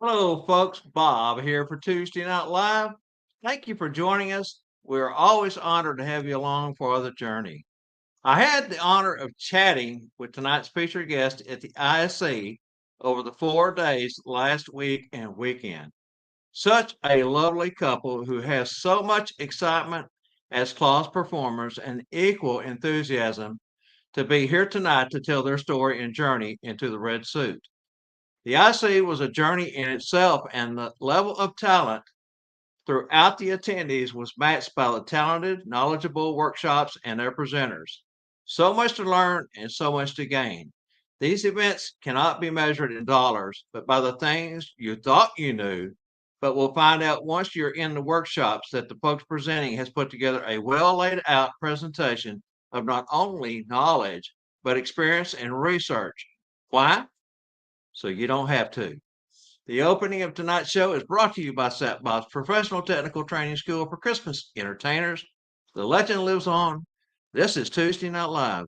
Hello, folks. Bob here for Tuesday Night Live. Thank you for joining us. We're always honored to have you along for the journey. I had the honor of chatting with tonight's featured guest at the ISC over the 4 days last week and weekend. Such a lovely couple who has so much excitement as class performers and equal enthusiasm to be here tonight to tell their story and journey into the red suit. The IC was a journey in itself, and the level of talent throughout the attendees was matched by the talented, knowledgeable workshops and their presenters. So much to learn and so much to gain. These events cannot be measured in dollars, but by the things you thought you knew, but we'll find out once you're in the workshops that the folks presenting has put together a well laid out presentation of not only knowledge, but experience and research. Why? So you don't have to. The opening of tonight's show is brought to you by SatBob's Professional Technical Training School for Christmas entertainers. The legend lives on. This is Tuesday Night Live.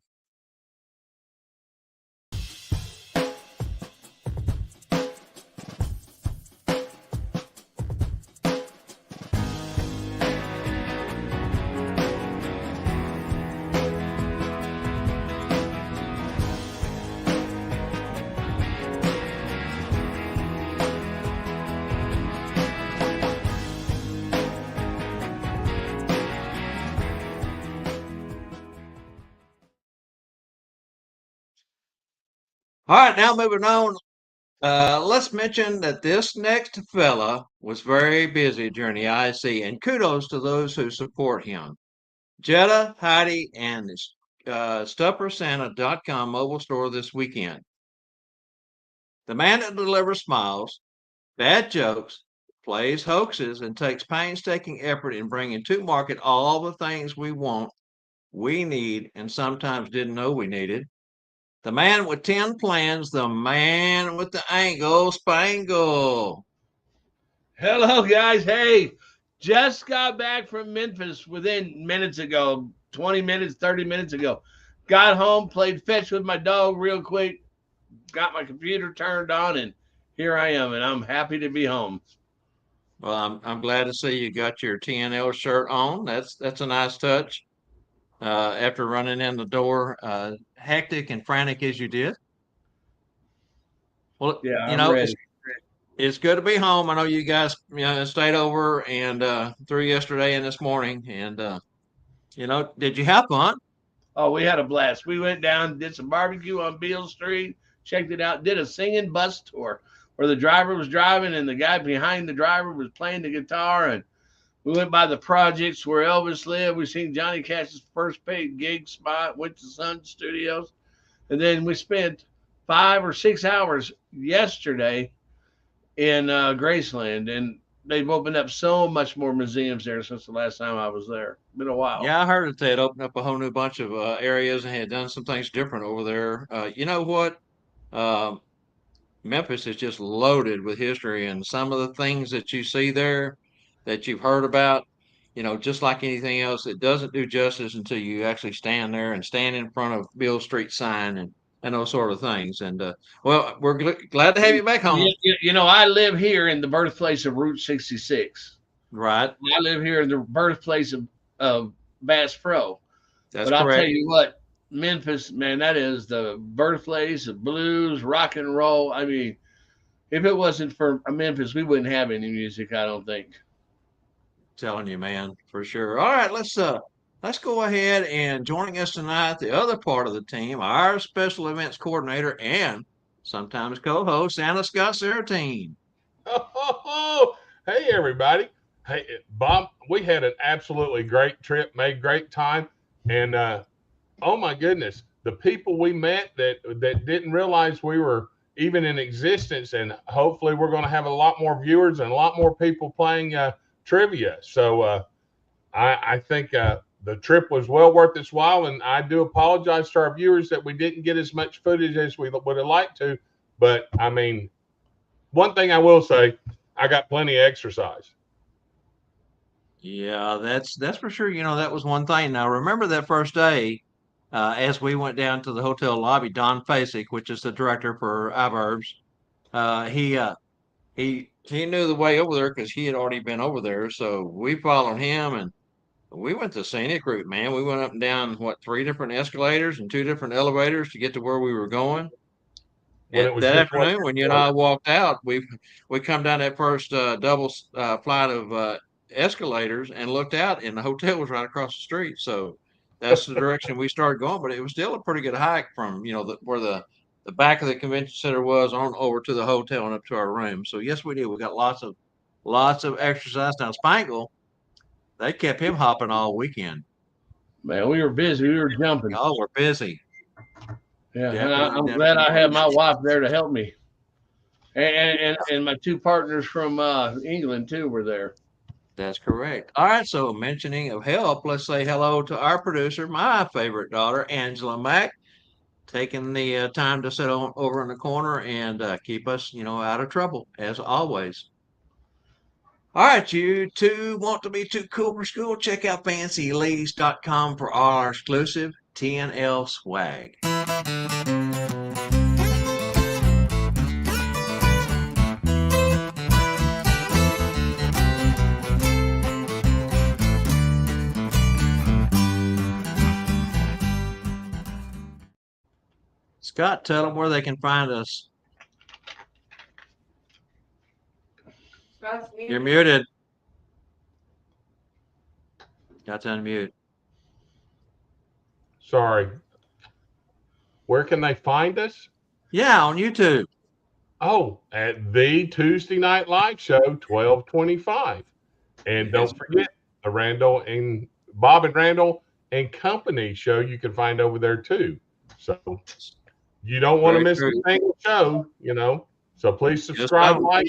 All right, now moving on. Let's mention that this next fella was very busy during the IC, and kudos to those who support him. Jetta, Heidi, and StufferSanta.com mobile store this weekend. The man that delivers smiles, bad jokes, plays hoaxes, and takes painstaking effort in bringing to market all the things we want, we need, and sometimes didn't know we needed. The man with 10 plans, the man with the angle, Spangle. Hello, guys. Hey, just got back from Memphis within minutes ago, 20 minutes, 30 minutes ago. Got home, played fetch with my dog real quick, got my computer turned on, and here I am, and I'm happy to be home. Well, I'm glad to see you got your TNL shirt on. That's a nice touch. After running in the door, hectic and frantic as you did. Well, Yeah, you I'm know, ready. it's good to be home. I know you guys stayed over and through yesterday and this morning. And did you have fun? Oh, we had a blast. We went down, did some barbecue on Beale Street, checked it out, did a singing bus tour where the driver was driving and the guy behind the driver was playing the guitar. And we went by the projects where Elvis lived. We seen Johnny Cash's first paid gig spot, went to Sun Studios. And then we spent 5 or 6 hours yesterday in Graceland. And they've opened up so much more museums there since the last time I was there. Been a while. Yeah, I heard that they had opened up a whole new bunch of areas and had done some things different over there. You know what? Uh, Memphis is just loaded with history, and some of the things that you see there that you've heard about, just like anything else, it doesn't do justice until you actually stand there and stand in front of Bill Street sign and those sort of things. And well, we're glad to have you back home. I live here in the birthplace of Route 66. Right. I live here in the birthplace of Bass Pro. That's But I'll tell correct. you what, Memphis, man, that is the birthplace of blues, rock and roll. I mean, if it wasn't for Memphis, we wouldn't have any music, I don't think. Telling you, man, for sure. All right, let's go ahead and joining us tonight, the other part of the team, our special events coordinator and sometimes co-host, Anna Scott Saratine. Oh, hey everybody. Hey Bob, we had an absolutely great trip, made great time, and oh my goodness, the people we met that didn't realize we were even in existence, and hopefully we're going to have a lot more viewers and a lot more people playing trivia. So I think the trip was well worth its while, and I do apologize to our viewers that we didn't get as much footage as we would have liked to, but I mean, one thing I will say, I got plenty of exercise. Yeah, that's for sure. That was one thing. Now remember that first day, as we went down to the hotel lobby, Don Fasik, which is the director for iVerbs, he he knew the way over there because he had already been over there. So we followed him and we went the scenic route, man. We went up and down what 3 different escalators and 2 different elevators to get to where we were going. When And it was that just one afternoon, when you and escalator. I walked out, we come down that first double flight of escalators and looked out, and the hotel was right across the street. So that's the direction we started going. But it was still a pretty good hike from where the back of the convention center was on over to the hotel and up to our room. So yes, we did. We got lots of exercise. Now Spangle, they kept him hopping all weekend. Man, we were busy. We were jumping. Y'all were busy. Yeah, and Definitely, I'm glad I definitely. had my wife there to help me, and my 2 partners from England too were there. That's correct. All right. So, mentioning of help, let's say hello to our producer, my favorite daughter, Angela Mack, taking the time to sit over in the corner and keep us, out of trouble as always. All right, you two want to be too cool for school? Check out fancyladies.com for all our exclusive TNL swag. Scott, tell them where they can find us. You're muted. Got to unmute. Sorry. Where can they find us? Yeah, on YouTube. Oh, at the Tuesday Night Live Show, 1225. And don't forget the Bob and Randall and Company show you can find over there too. So you don't want to miss a single show, So please subscribe, like,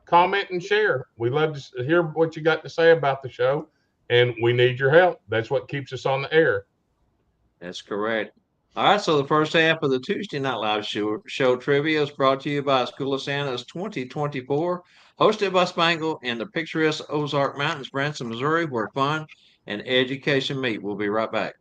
comment, and share. We love to hear what you got to say about the show, and we need your help. That's what keeps us on the air. That's correct. All right, so the first half of the Tuesday Night Live show trivia is brought to you by School of Santa's 2024, hosted by Spangle in the picturesque Ozark Mountains, Branson, Missouri, where fun and education meet. We'll be right back.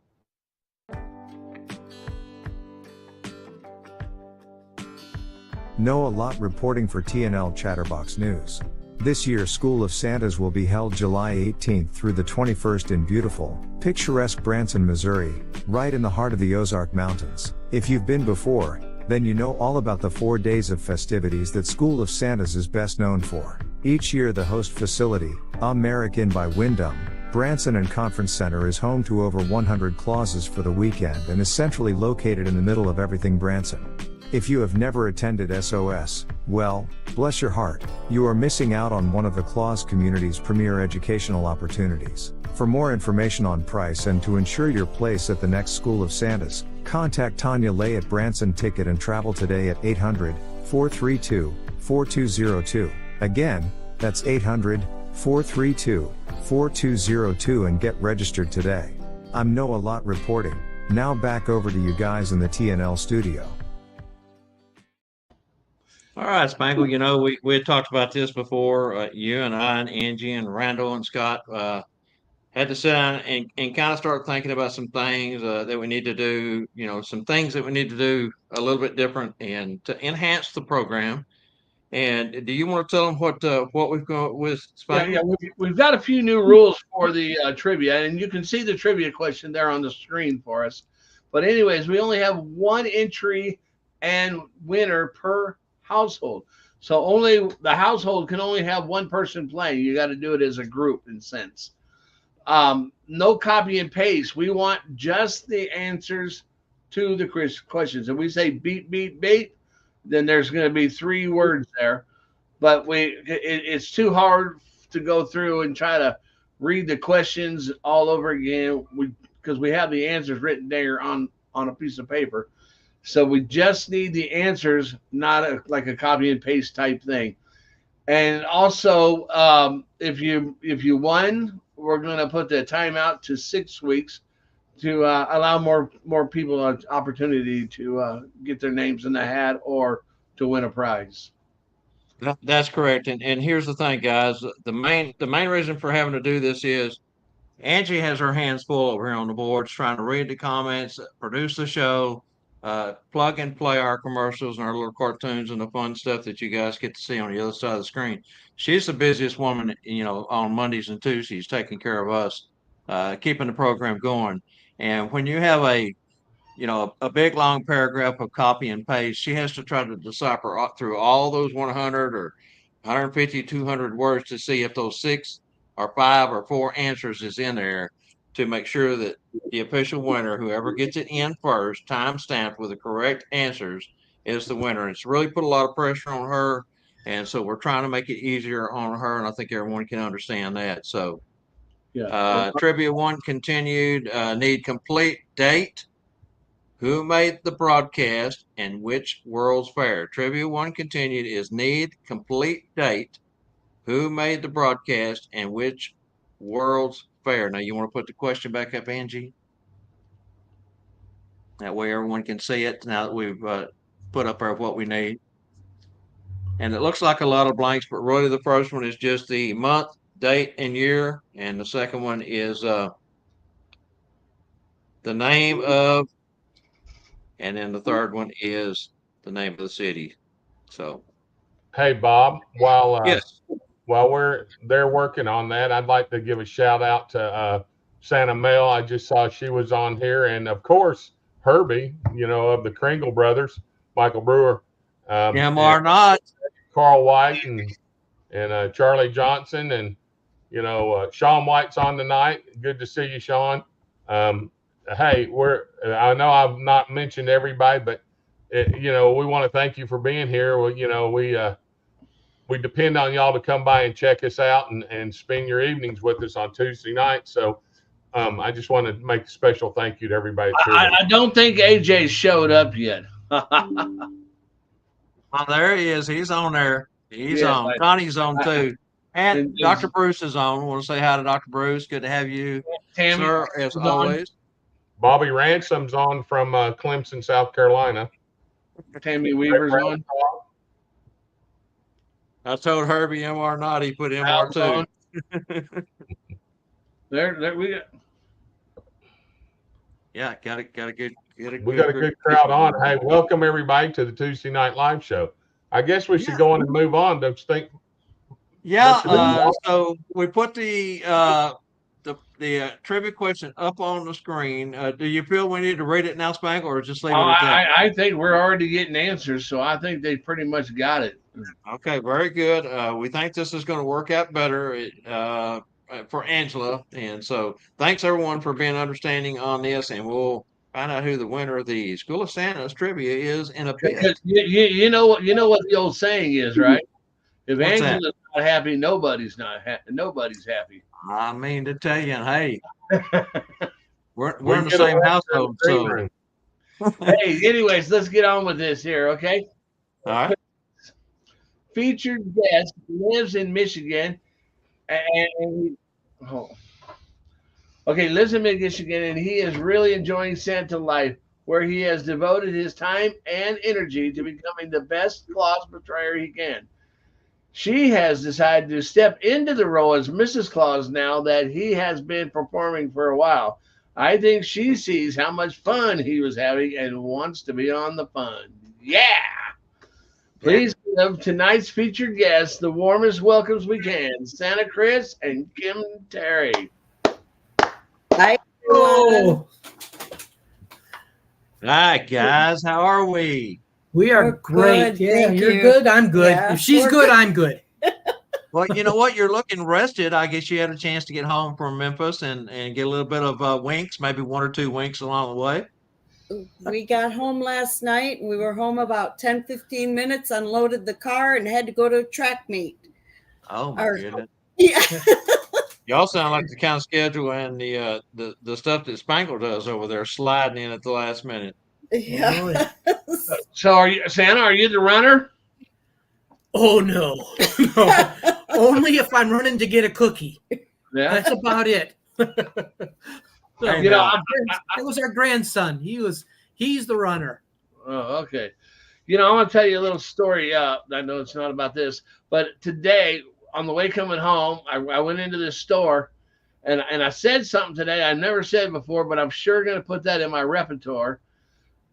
Noah Lott reporting for TNL Chatterbox News. This year School of Santas will be held July 18th through the 21st in beautiful, picturesque Branson, Missouri, right in the heart of the Ozark Mountains. If you've been before, then you know all about the 4 days of festivities that School of Santas is best known for. Each year the host facility, Americ Inn by Wyndham, Branson and Conference Center is home to over 100 clauses for the weekend and is centrally located in the middle of everything Branson. If you have never attended SOS, well, bless your heart, you are missing out on one of the Claus community's premier educational opportunities. For more information on price and to ensure your place at the next School of Santas, contact Tanya Lay at Branson Ticket and Travel today at 800-432-4202. Again, that's 800-432-4202 and get registered today. I'm Noah Lott reporting. Now back over to you guys in the TNL studio. All right, Spangle, we had talked about this before. You and I and Angie and Randall and Scott had to sit down and kind of start thinking about some things that we need to do, some things that we need to do a little bit different and to enhance the program. And do you want to tell them what we've got with Spangle? Yeah, we've got a few new rules for the trivia, and you can see the trivia question there on the screen for us. But anyways, we only have 1 entry and winner per household. So only the household can only have 1 person playing. You got to do it as a group in sense. No copy and paste. We want just the answers to the questions. If we say beat, beat, beat, then there's going to be 3 words there. But it's too hard to go through and try to read the questions all over again because we have the answers written there on a piece of paper. So we just need the answers, not like a copy and paste type thing. And also, if you won, we're going to put the timeout to 6 weeks to allow more people an opportunity to get their names in the hat or to win a prize. That's correct. And here's the thing, guys. The main reason for having to do this is Angie has her hands full over here on the boards trying to read the comments, produce the show, plug and play our commercials and our little cartoons and the fun stuff that you guys get to see on the other side of the screen. She's the busiest woman, on Mondays and Tuesdays, taking care of us, keeping the program going. And when you have a big long paragraph of copy and paste, she has to try to decipher through all those 100 or 150, 200 words to see if those 6 or 5 or 4 answers is in there, to make sure that the official winner, whoever gets it in first, time stamped with the correct answers, is the winner. It's really put a lot of pressure on her. And so we're trying to make it easier on her. And I think everyone can understand that. So Trivia 1 continued, need complete date. Who made the broadcast and which World's Fair? Trivia 1 continued is need complete date. Who made the broadcast and which World's Fair? Now, you want to put the question back up, Angie? That way everyone can see it now that we've put up what we need. And it looks like a lot of blanks, but really the first one is just the month, date, and year. And the second one is the name of, and then the third one is the name of the city. So, hey, Bob, while yes. While they're working on that, I'd like to give a shout out to Santa Mel. I just saw she was on here, and of course Herbie, of the Kringle brothers, Michael Brewer, MR Not, Carl White, and Charlie Johnson, and Sean White's on tonight. Good to see you, Sean. Hey, I know I've not mentioned everybody, but we want to thank you for being here. Well, we depend on y'all to come by and check us out and spend your evenings with us on Tuesday night. So I just want to make a special thank you to everybody. I don't think AJ showed up yet. Oh, there he is. He's on there. He's on. Connie's on too. And Dr. Bruce is on. I want to say hi to Dr. Bruce. Good to have you, Tammy, sir, as always. Bobby Ransom's on from Clemson, South Carolina. Tammy Weaver's on. I told Herbie MR Not, he put MR too. There we go. Yeah, got a good. We got a good crowd on. Hey, welcome everybody to the Tuesday Night Live Show. I guess we should go on and move on. Don't you think? Yeah. So we put the trivia question up on the screen. Do you feel we need to read it now, Spangle, or just leave it at that? I think we're already getting answers, so I think they pretty much got it. Okay, very good. We think this is going to work out better for Angela, and so thanks everyone for being understanding on this, and we'll find out who the winner of the School of Santa's trivia is in a bit. Because you know what the old saying is, right? If Angela's not happy, nobody's happy. I mean to tell you, hey, we're in the same household. So, hey, anyways, let's get on with this here, okay? All right. Featured guest lives in Michigan, lives in Michigan, and he is really enjoying Santa life, where he has devoted his time and energy to becoming the best Claus portrayer he can. She has decided to step into the role as Mrs. Claus now that he has been performing for a while. I think she sees how much fun he was having and wants to be on the fun. Yeah! Please give tonight's featured guests the warmest welcomes we can, Santa Chris and Kim Terry. Hi, everyone. Hi, guys. How are we? We are great. Yeah, you're good. I'm good. Yeah, if she's good, I'm good. Well, you know what? You're looking rested. I guess you had a chance to get home from Memphis and get a little bit of winks, maybe 1 or 2 winks along the way. We got home last night. We were home about 10, 15 minutes, unloaded the car, and had to go to a track meet. Oh, my goodness. Yeah. Y'all sound like the kind of schedule and the stuff that Spangle does over there, sliding in at the last minute. Yeah. So, Santa, are you the runner? Oh, no. No. Only if I'm running to get a cookie. Yeah. That's about it. So, it was our grandson. He's the runner. Oh, okay. I'm going to tell you a little story. I know it's not about this, but today on the way coming home, I went into this store and I said something today I never said before, but I'm sure going to put that in my repertoire.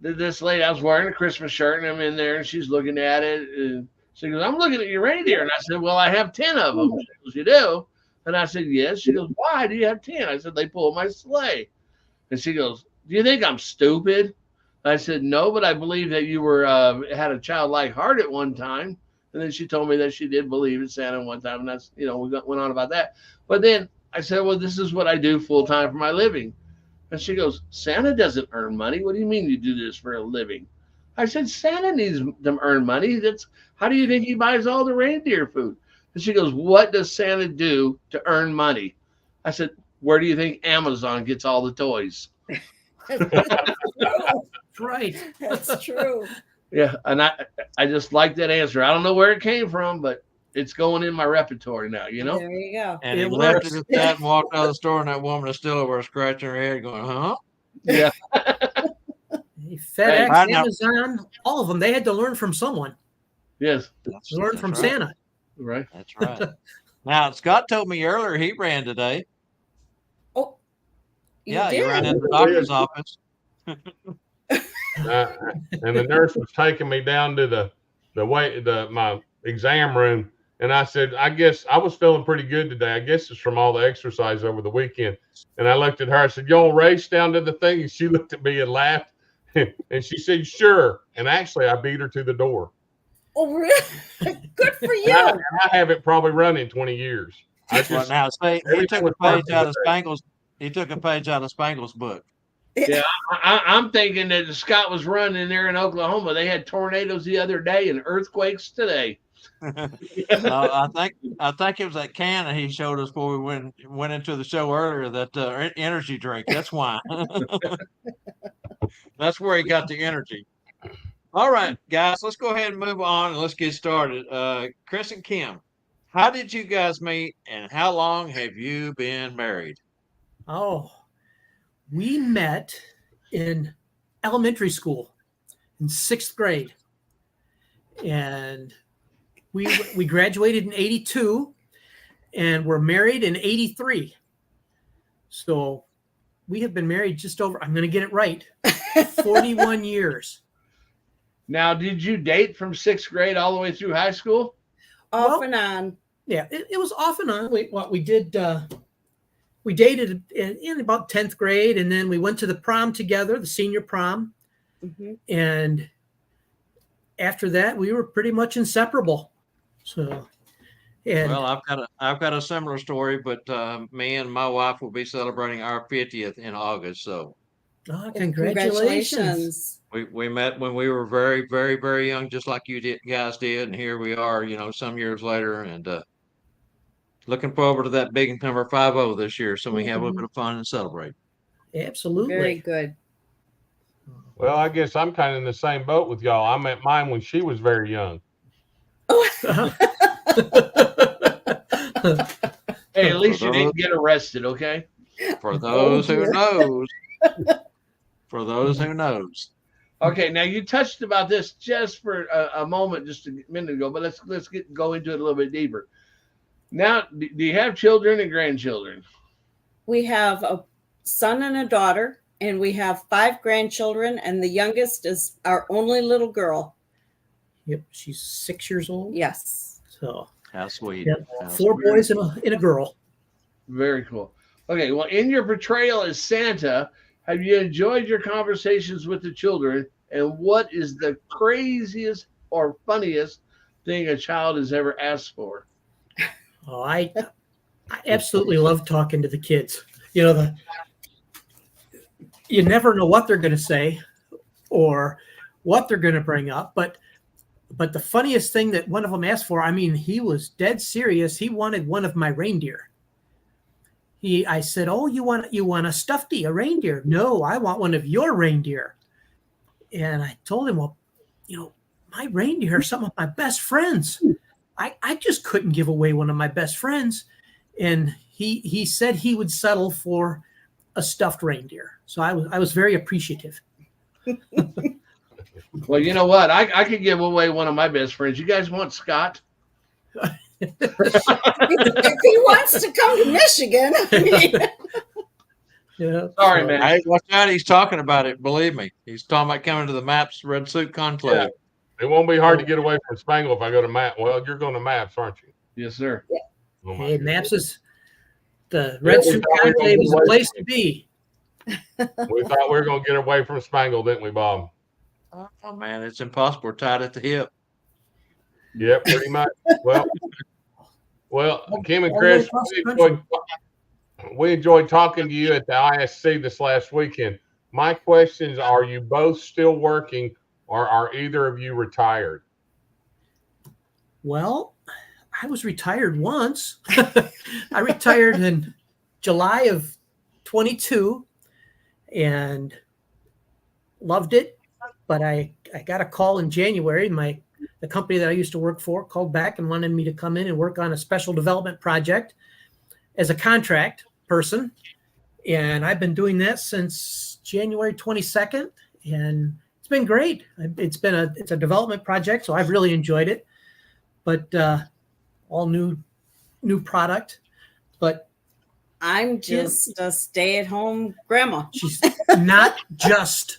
this lady, I was wearing a Christmas shirt, and I'm in there, and she's looking at it, and she goes, "I'm looking at your reindeer," and I said, "Well, I have 10 of them." She goes, "You do?" And I said, "Yes." She goes, "Why do you have 10?" I said, "They pull my sleigh." And she goes, "Do you think I'm stupid?" I said, "No, but I believe that you were had a childlike heart at one time." And then she told me that she did believe in Santa one time, and that's, we went on about that. But then I said, "Well, this is what I do full time for my living." And she goes, "Santa doesn't earn money. What do you mean you do this for a living?" I said, "Santa needs to earn money. How do you think he buys all the reindeer food?" And she goes, "What does Santa do to earn money?" I said, "Where do you think Amazon gets all the toys?" Right. That's true. Yeah, and I just like that answer. I don't know where it came from, but it's going in my repertoire now, There you go. And It he left works. it at that and walked out of the store, and that woman is still over there scratching her head, going, "Huh?" Yeah. FedEx, I know. Amazon, all of them. They had to learn from someone. Yes. Learn from right. Santa. Right. That's right. Now, Scott told me earlier he ran today. Oh, you Yeah, he did? ran into the doctor's office. And the nurse was taking me down to my exam room, and I said, "I guess I was feeling pretty good today. I guess it's from all the exercise over the weekend." And I looked at her. I said, "Y'all race down to the thing?" And she looked at me and laughed, and she said, "Sure." And actually, I beat her to the door. Oh, really? Good for you. And I haven't probably run in 20 years. I Well, just now, see, he everything took a was page perfect out of today. Spangles. He took a page out of Spangles' book. Yeah, I'm thinking that Scott was running there in Oklahoma. They had tornadoes the other day and earthquakes today. No, I think it was that can that he showed us before we went into the show earlier. That energy drink. That's why. That's where he got the energy. All right, guys, let's go ahead and move on and let's get started. Chris and Kim, how did you guys meet, and how long have you been married? Oh, we met in elementary school in 6th grade. And we graduated in 82 and were married in 83. So we have been married just over, I'm going to get it right, 41 years. Now, did you date from 6th grade all the way through high school? Off and on. Yeah, it was off and on. We dated in about 10th grade, and then we went to the prom together, the senior prom. Mm-hmm. And after that, we were pretty much inseparable. So, and Well, I've got a similar story, but me and my wife will be celebrating our 50th in August. So congratulations. we met when we were very, very, very young, just like guys did, and here we are, some years later, and looking forward to that big number 50 this year, so we have a little bit of fun and celebrate. Absolutely. Very good. Well, I guess I'm kind of in the same boat with y'all. I met mine when she was very young. Hey, at least you didn't get arrested, okay? For those who dear. knows, for those who knows. Okay, now you touched about this just for a moment, just a minute ago, but let's go into it a little bit deeper. Now, do you have children and grandchildren? We have a son and a daughter, and we have 5 grandchildren, and the youngest is our only little girl. Yep, she's 6 years old. Yes. So How sweet. yep, How 4 sweet. boys and a girl. Very cool. Okay, well, in your portrayal as Santa, have you enjoyed your conversations with the children? And what is the craziest or funniest thing a child has ever asked for? Oh, I absolutely love talking to the kids. You never know what they're going to say or what they're going to bring up. But the funniest thing that one of them asked for, I mean, he was dead serious. He wanted one of my reindeer. I said, "Oh, you want a stuffy, a reindeer?" "No, I want one of your reindeer." And I told him, "Well, my reindeer are some of my best friends. I just couldn't give away one of my best friends." And he said he would settle for a stuffed reindeer. So I was very appreciative. Well, you know what? I could give away one of my best friends. You guys want Scott? If he wants to come to Michigan, I mean, Yeah. Sorry, So, man. Hey, watch out. He's talking about it. Believe me. He's talking about coming to the Maps Red Suit Conclave. It won't be hard to get away from Spangle if I go to Maps. Well, you're going to Maps, aren't you? Yes, sir. Oh, my Hey, goodness. Maps is the Red we Suit thought we were Conclave gonna is get a away place from to be. We thought we were going to get away from Spangle, didn't we, Bob? Oh, man. It's impossible. We're tied at the hip. Yeah, pretty much. Well, Kim and All the way Chris, across the country. we enjoyed talking to you at the ISC this last weekend. My questions are: you both still working, or are either of you retired? Well, I was retired once. I retired in July of 22 and loved it. But I got a call in January. The company that I used to work for called back and wanted me to come in and work on a special development project as a contract person. And I've been doing that since January 22nd. And it's been great. It's a development project, so I've really enjoyed it. But all new product. But I'm just a stay-at-home grandma. she's not just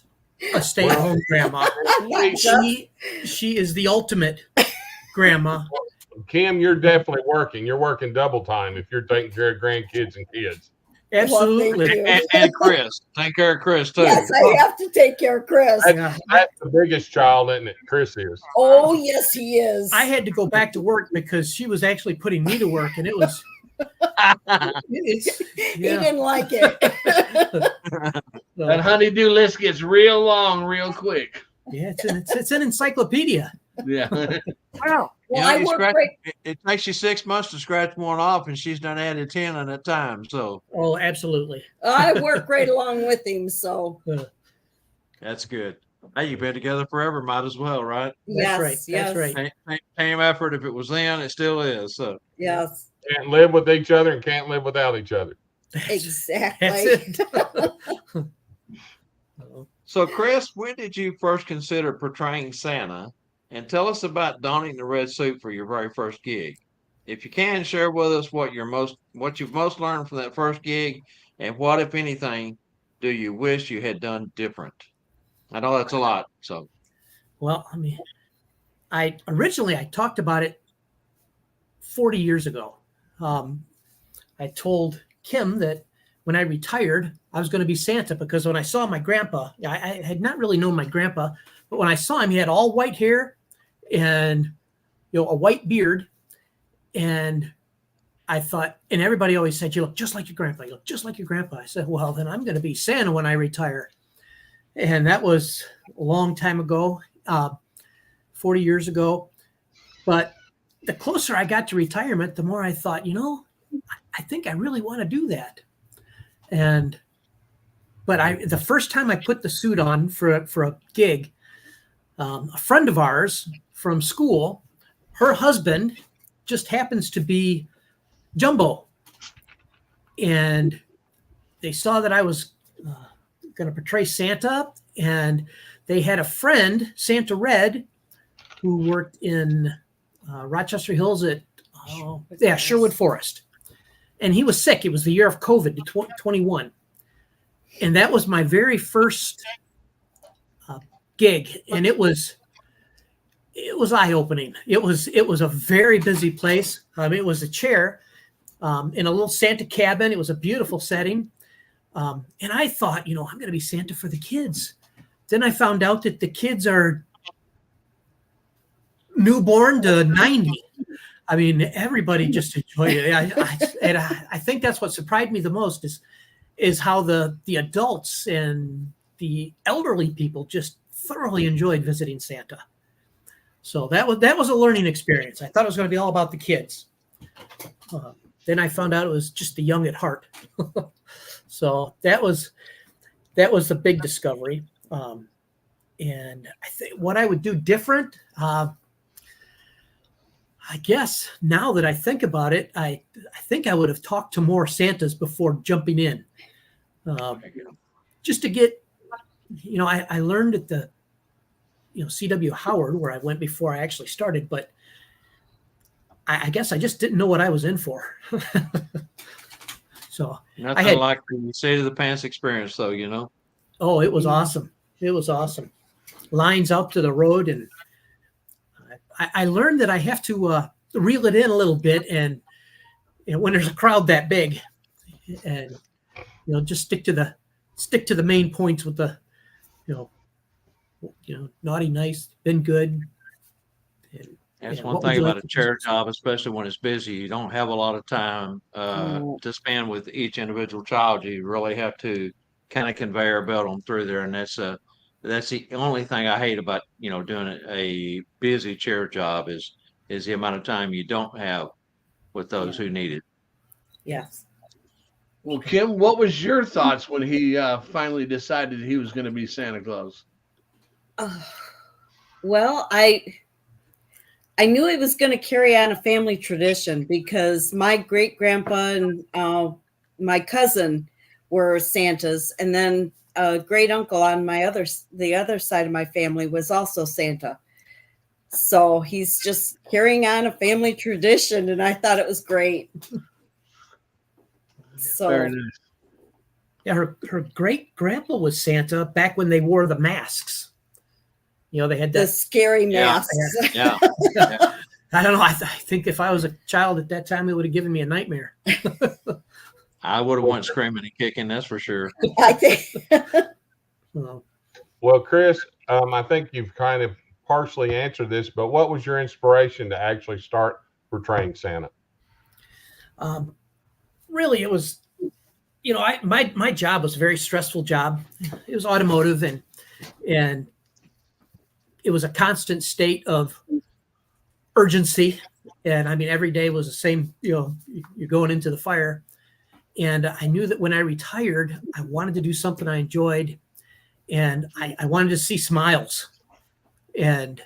a stay-at-home grandma. Not just- She is the ultimate grandma. Kim, you're definitely working. You're working double time if you're taking care of grandkids and kids. Absolutely. Well, thank you. And Chris. Take care of Chris, too. Yes, I have to take care of Chris. Yeah. That's the biggest child, isn't it? Chris is. Oh, yes, he is. I had to go back to work because she was actually putting me to work, and it was. It's, He yeah. didn't like it. So, That honeydew list gets real long, real quick. yeah, it's an encyclopedia. Yeah. Wow. You Well, know, I you work scratch- great. it takes you 6 months to scratch one off, and she's done added 10 in that time. So Oh, absolutely. I work right along with him. So that's good. Hey, you've been together forever. Might as well, right? yes, right. yes, That's right. Same effort. If it was then, it still is. So yes, Can't live with each other and can't live without each other. exactly. That's it. So, Chris, when did you first consider portraying Santa? And tell us about donning the red suit for your very first gig. If you can, share with us what you've most learned from that first gig, and what, if anything, do you wish you had done different? I know that's a lot. So, Well, I mean, I talked about it 40 years ago. I told Kim that when I retired, I was going to be Santa, because when I saw my grandpa, I had not really known my grandpa, but when I saw him, he had all white hair and a white beard, and I thought, and everybody always said, "You look just like your grandpa. You look just like your grandpa." I said, "Well, then I'm going to be Santa when I retire," and that was a long time ago, 40 years ago. But the closer I got to retirement, the more I thought, I think I really want to do that. But the first time I put the suit on for a gig, a friend of ours from school, her husband just happens to be Jumbo, and they saw that I was going to portray Santa, and they had a friend, Santa Red, who worked in Rochester Hills at Sherwood Forest, and he was sick. It was the year of COVID, 21, and that was my very first gig, and it was eye-opening. It was a very busy place. It was a chair in a little Santa cabin. It was a beautiful setting, and I thought, I'm going to be Santa for the kids. Then I found out that the kids are newborn to 90. I mean, everybody just enjoyed it. I think that's what surprised me the most is how the adults and the elderly people just thoroughly enjoyed visiting Santa. So that was a learning experience. I thought it was going to be all about the kids. Then I found out it was just the young at heart. So that was the big discovery. And I think what I would do different, I guess now that I think about it, I think I would have talked to more Santas before jumping in. Just to get, I learned at the C.W. Howard, where I went before I actually started, but I guess I just didn't know what I was in for. So Nothing had- like the seat of the pants experience, though, you know. oh, it was awesome. It was awesome. Lines out to the road, and I learned that I have to reel it in a little bit, and when there's a crowd that big, and just stick to the main points with the naughty, nice, been good. And, That's yeah, one what would thing you about like a to chair job, especially when it's busy. You don't have a lot of time No. to spend with each individual child. You really have to kind of conveyor belt them through there, and that's the only thing I hate about doing a busy chair job is the amount of time you don't have with those who need it. Yes. Well, Kim, what was your thoughts when he finally decided he was going to be Santa Claus? Well, I knew it was going to carry on a family tradition because my great grandpa and my cousin were Santas, and then a great uncle on the other side of my family was also Santa. So he's just carrying on a family tradition, and I thought it was great. So Very nice. Yeah, her great grandpa was Santa back when they wore the masks. They had the that. scary Yeah. masks. Yeah, I don't know. I think if I was a child at that time, it would have given me a nightmare. I would have went screaming and kicking. That's for sure. I think. Well, Well, Chris, I think you've kind of partially answered this, but what was your inspiration to actually start portraying Santa? really, it was, my job was a very stressful job. It was automotive, and it was a constant state of urgency. And I mean, every day was the same, you're going into the fire. And I knew that when I retired, I wanted to do something I enjoyed, and I wanted to see smiles. And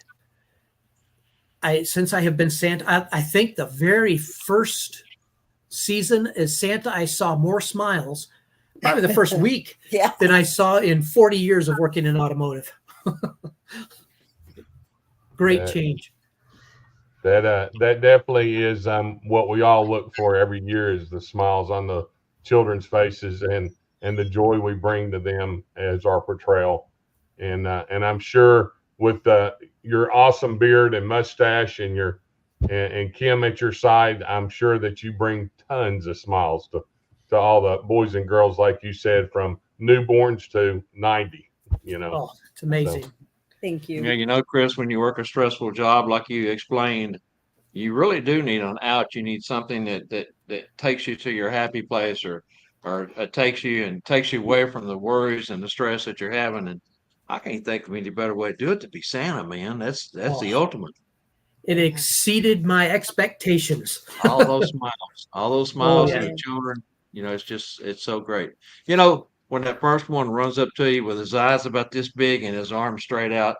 since I have been Santa, I think the very first season as Santa, I saw more smiles, probably the first week, Yeah. than I saw in 40 years of working in automotive. Great Yeah. change. That definitely is what we all look for every year, is the smiles on the children's faces and the joy we bring to them as our portrayal. And I'm sure with your awesome beard and mustache and Kim at your side, I'm sure that you bring tons of smiles to all the boys and girls, like you said, from newborns to 90. Oh, it's amazing. Thank you. Yeah, Chris, when you work a stressful job like you explained, you really do need an out. You need something that takes you to your happy place, or takes you away from the worries and the stress that you're having. And I can't think of any better way to do it to be Santa, man. That's the ultimate. It exceeded my expectations. All those smiles yeah. of the children. It's so great. When that first one runs up to you with his eyes about this big and his arms straight out,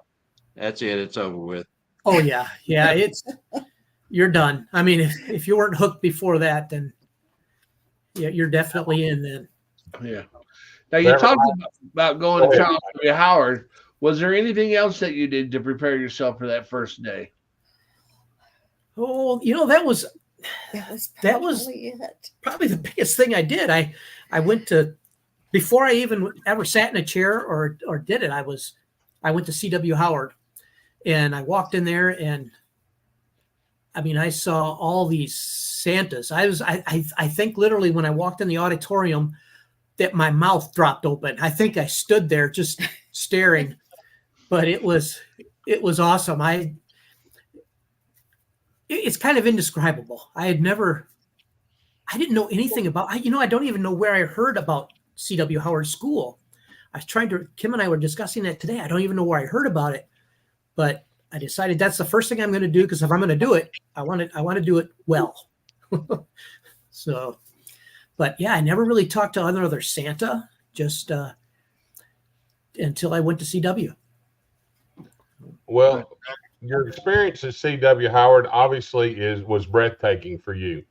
that's it. It's over with. Oh yeah. You're done. I mean, if you weren't hooked before that, then yeah, you're definitely in then. Yeah. Now you talked about going to Charles W. Howard. Was there anything else that you did to prepare yourself for that first day? Oh, that was probably it. probably the biggest thing I did. I went to, before I even ever sat in a chair or did it, I went to CW Howard, and I walked in there, and I mean, I saw all these Santas. I think literally when I walked in the auditorium that my mouth dropped open. I think I stood there just staring, but it was awesome. It's kind of indescribable. I didn't know anything about, I don't even know where I heard about CW Howard School. Kim and I were discussing that today. I don't even know where I heard about it, but I decided that's the first thing I'm going to do, because if I'm going to do it, I want to do it well. So, but yeah, I never really talked to other Santa, just until I went to CW. Well, your experience at CW Howard obviously was breathtaking for you.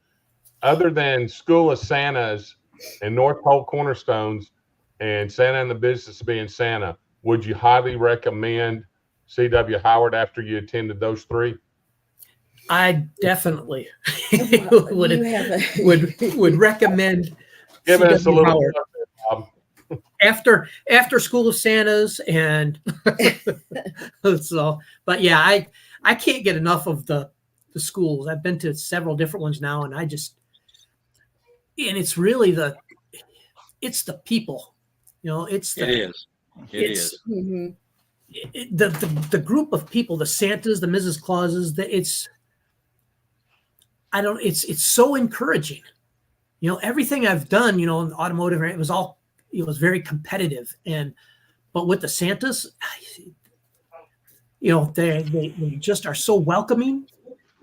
Other than School of Santas and North Pole Cornerstones and Santa and the Business of Being Santa, would you highly recommend CW Howard after you attended those three? I definitely would recommend Giving us a C.W. little Howard. Bob. After School of Santas, and so, but yeah, I can't get enough of the schools. I've been to several different ones now, and and it's really it's the people, it's It is. It it's is. Mhm. the group of people, the Santas, the Mrs. Clauses, it's so encouraging. Everything I've done, in automotive, it was all, it was very competitive. But with the Santas, they just are so welcoming,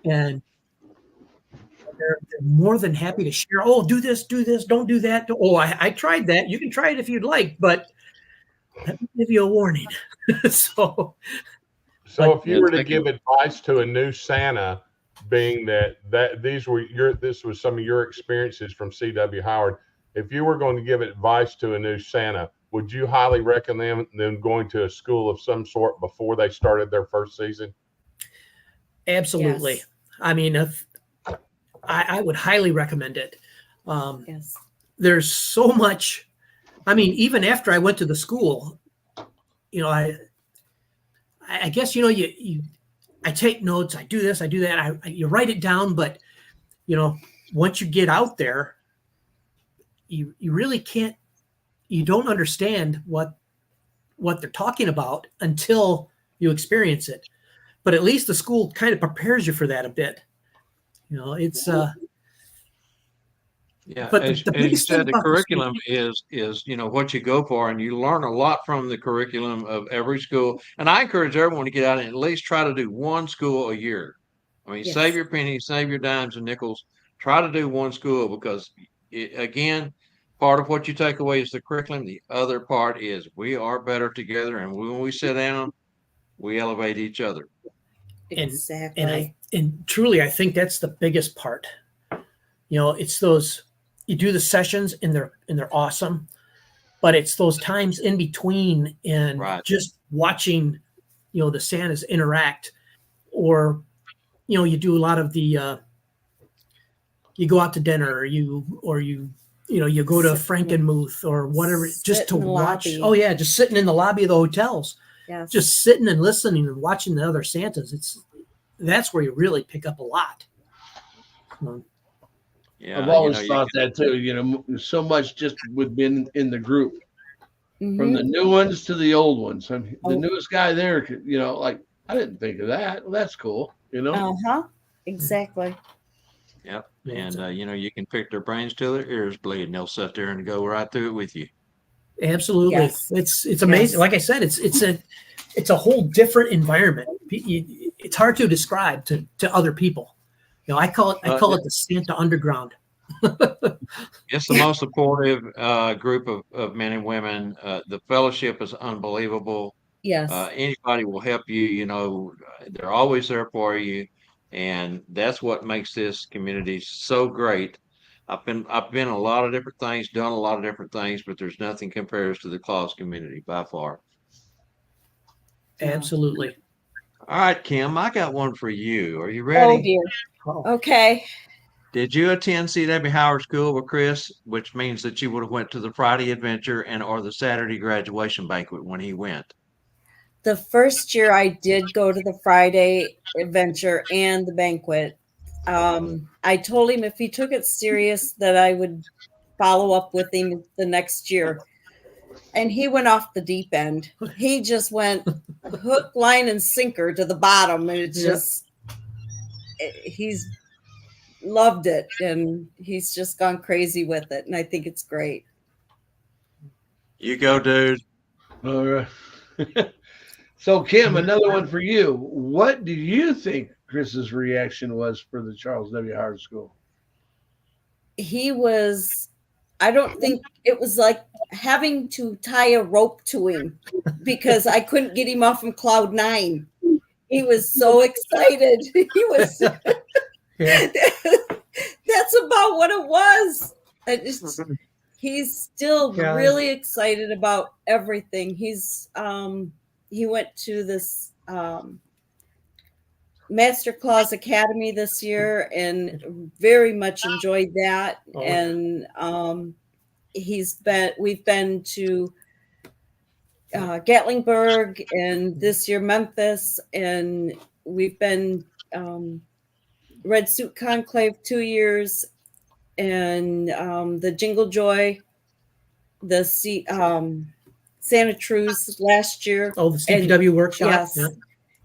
and they're more than happy to share. Oh, do this, don't do that. Oh, I tried that. You can try it if you'd like, but let me give you a warning. So if you Yeah, were to thank give advice to a new Santa, being that this was some of your experiences from C.W. Howard, if you were going to give advice to a new Santa, would you highly recommend them going to a school of some sort before they started their first season? absolutely. Yes. I mean, I would highly recommend it. Yes. There's so much. I mean, even after I went to the school, I guess, I take notes, I do this, I do that. You write it down, but once you get out there, you really can't, you don't understand what they're talking about until you experience it. But at least the school kind of prepares you for that a bit. It's Yeah, but as you biggest thing said, the about the school, curriculum is what you go for, and you learn a lot from the curriculum of every school. And I encourage everyone to get out and at least try to do one school a year. I mean, Yes. save your pennies, save your dimes and nickels. Try to do one school because, again, part of what you take away is the curriculum. The other part is we are better together, and when we sit down, we elevate each other. Exactly. and truly, I think that's the biggest part. It's those, you do the sessions and they're awesome, but it's those times in between and Right. just watching, the Santas interact, or, you do a lot of the, you go out to dinner, or you go to Frankenmuth or whatever, just Sit to in the watch. lobby. Oh yeah. Just sitting in the lobby of the hotels, Yes. just sitting and listening and watching the other Santas. That's where you really pick up a lot. Yeah, I've always you thought that too. So much just with being in the group, from Mhm. the new ones to the old ones. I mean, the Oh. newest guy there, like, I didn't think of that. Well, that's cool. Uh-huh. Exactly. Yep. Yeah, And you can pick their brains till their ears bleed, and they'll sit there and go right through it with you. Absolutely. Yes. It's amazing. Yes. Like I said, it's a whole different environment. It's hard to describe to other people. I call it the Santa Underground. It's the most supportive group of men and women. The fellowship is unbelievable. Yes. Anybody will help you. They're always there for you, and that's what makes this community so great. I've been a lot of different things, done a lot of different things, but there's nothing compares to the Claus community by far. Absolutely. All right, Kim, I got one for you. Are you Oh ready? dear. Oh, Okay. Did you attend C.W. Howard School with Chris, which means that you would have went to the Friday adventure or the Saturday graduation banquet when he went? The first year I did go to the Friday adventure and the banquet. I told him if he took it serious that I would follow up with him the next year. And he went off the deep end. He just went hook, line, and sinker to the bottom. And he's loved it. And he's just gone crazy with it. And I think it's great. You go, dude. All right. So, Kim, another one for you. What do you think Chris's reaction was for the Charles W. Howard School? I don't think it was like having to tie a rope to him because I couldn't get him off from cloud 9. He was so excited. He was. yeah. That's about what it was. He's still Yeah. really excited about everything. He went to this Master Claus Academy this year and very much enjoyed that. Oh. And we've been to Gatlinburg, and this year Memphis, and we've been Red Suit Conclave 2 years, and the Jingle Joy, the Santa Cruz last year. Oh, the CPW workshop. Yes. Yeah.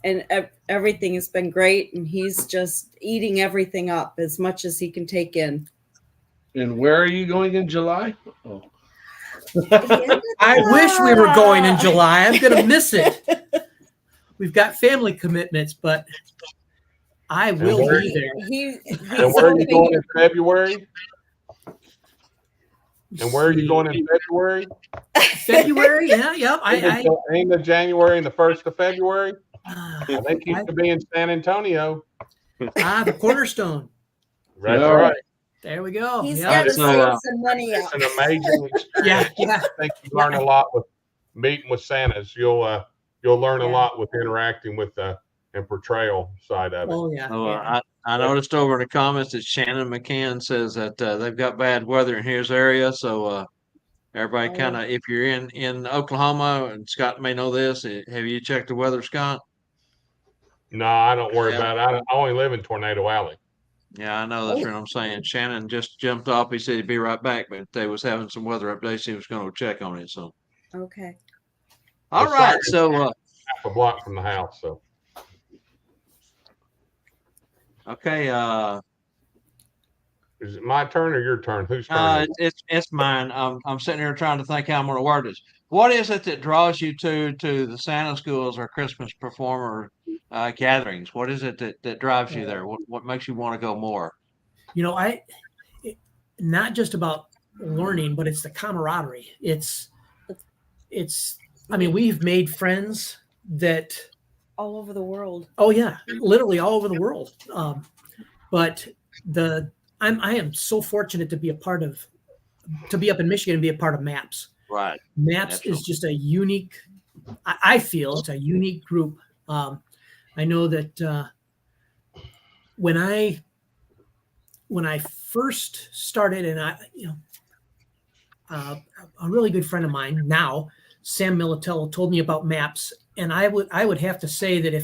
And everything has been great, and he's just eating everything up as much as he can take in. And where are you going in July? Oh. I wish we were going in July. I'm going to miss it. We've got family commitments, but I will be there. And where are you going in February? And where are you going in February? February, yeah. End of January and the 1st of February. I think he's I- to be in San Antonio. the Cornerstone. That's All right. There we go. He's Yeah. got to So, save some money It's up. an amazing experience. Yeah. I think you learn a lot with meeting with Santas. You'll learn a lot with interacting with and portrayal side of it. Oh yeah. So, yeah. I noticed over in the comments that Shannon McCann says that they've got bad weather in his area. So everybody Oh. kind of, if you're in Oklahoma, and Scott may know this, have you checked the weather, Scott? No, I don't worry Yeah. about it. I only live in Tornado Alley. Yeah, I know that's what I'm saying. Shannon just jumped off. He said he'd be right back, but they was having some weather updates. He was going to check on it. So, Okay. all Well, right. sorry. So, Half a block from the house. So okay. is it my turn or your turn? Whose turn? is it? It's mine. I'm sitting here trying to think how I'm going to word this. What is it that draws you to the Santa schools or Christmas performer gatherings? What is it that drives you there? What makes you want to go more? You know, not just about learning, but it's the camaraderie. It's. I mean, we've made friends that. All over the world. Oh yeah, literally all over the world. But I am so fortunate to be up in Michigan and be a part of MAPS. Right. MAPS Absolutely. is just a unique. I feel it's a unique group. I know that when I first started, and a really good friend of mine now, Sam Militello, told me about MAPS, and I would have to say that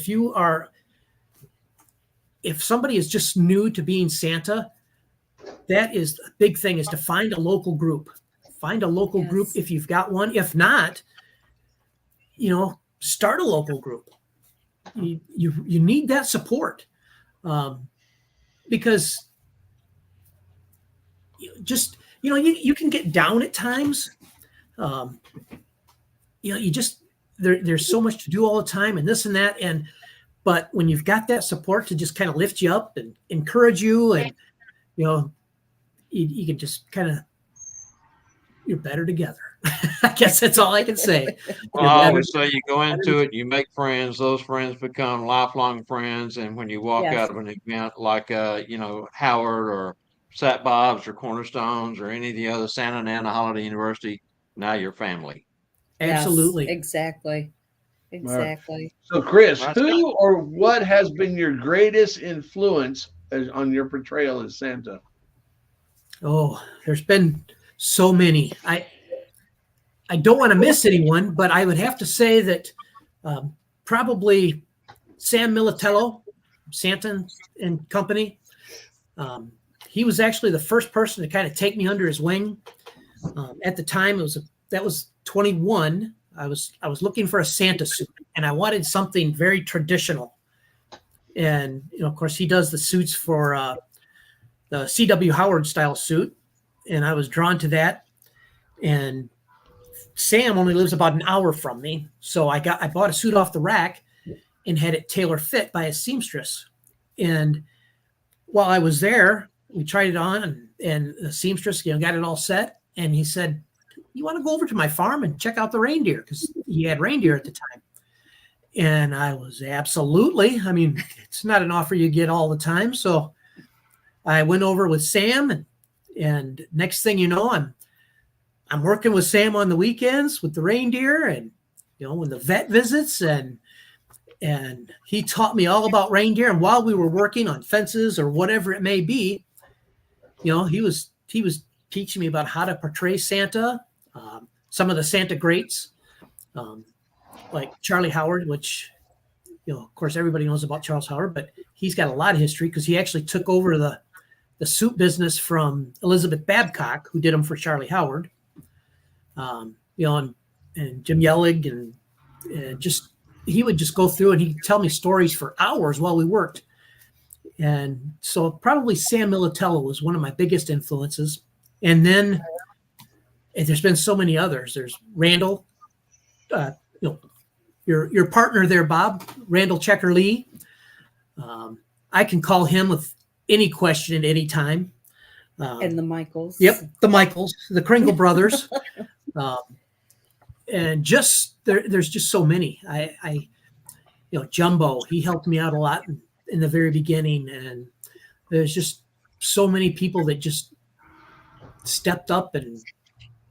if somebody is just new to being Santa, that is a big thing, is to find a local group. Find a local group if you've got one. If not, start a local group. You need that support, because you can get down at times. There's so much to do all the time and this and that, but when you've got that support to just kind of lift you up and encourage you, and you can just kind of, you're better together. I guess that's all I can say. Well, I always say you go into it, you make friends, those friends become lifelong friends. And when you walk Yes. out of an event like, Howard or Sat Bob's or Cornerstones or any of the other Santa Ana Holiday University, now you're family. Absolutely. Yes, exactly. So, Chris, That's who or what has been your greatest influence on your portrayal as Santa? Oh, there's been so many. I don't want to miss anyone, but I would have to say that probably Sam Militello, Santa and Company. He was actually the first person to kind of take me under his wing. At the time, that was 21. I was looking for a Santa suit, and I wanted something very traditional. And of course, he does the suits for the C.W. Howard style suit, and I was drawn to that. And Sam only lives about an hour from me, so I bought a suit off the rack and had it tailor fit by a seamstress. And while I was there, we tried it on, and the seamstress got it all set. And he said, "You want to go over to my farm and check out the reindeer?" Because he had reindeer at the time. And I was absolutely. I mean, it's not an offer you get all the time. So I went over with Sam, and next thing you know, I'm working with Sam on the weekends with the reindeer, and when the vet visits, and he taught me all about reindeer. And while we were working on fences or whatever it may be, he was teaching me about how to portray Santa, some of the Santa greats, like Charlie Howard, which, of course, everybody knows about Charles Howard, but he's got a lot of history because he actually took over the suit business from Elizabeth Babcock, who did them for Charlie Howard, and Jim Yelig, and just, he would just go through and he'd tell me stories for hours while we worked. And so probably Sam Militello was one of my biggest influences. And then there's been so many others. There's Randall, your partner there, Bob, Randall Checker Lee. I can call him with any question at any time. And the Michaels. Yep, the Michaels, the Kringle brothers. And just there's just so many. I Jumbo, he helped me out a lot in the very beginning, and there's just so many people that just stepped up and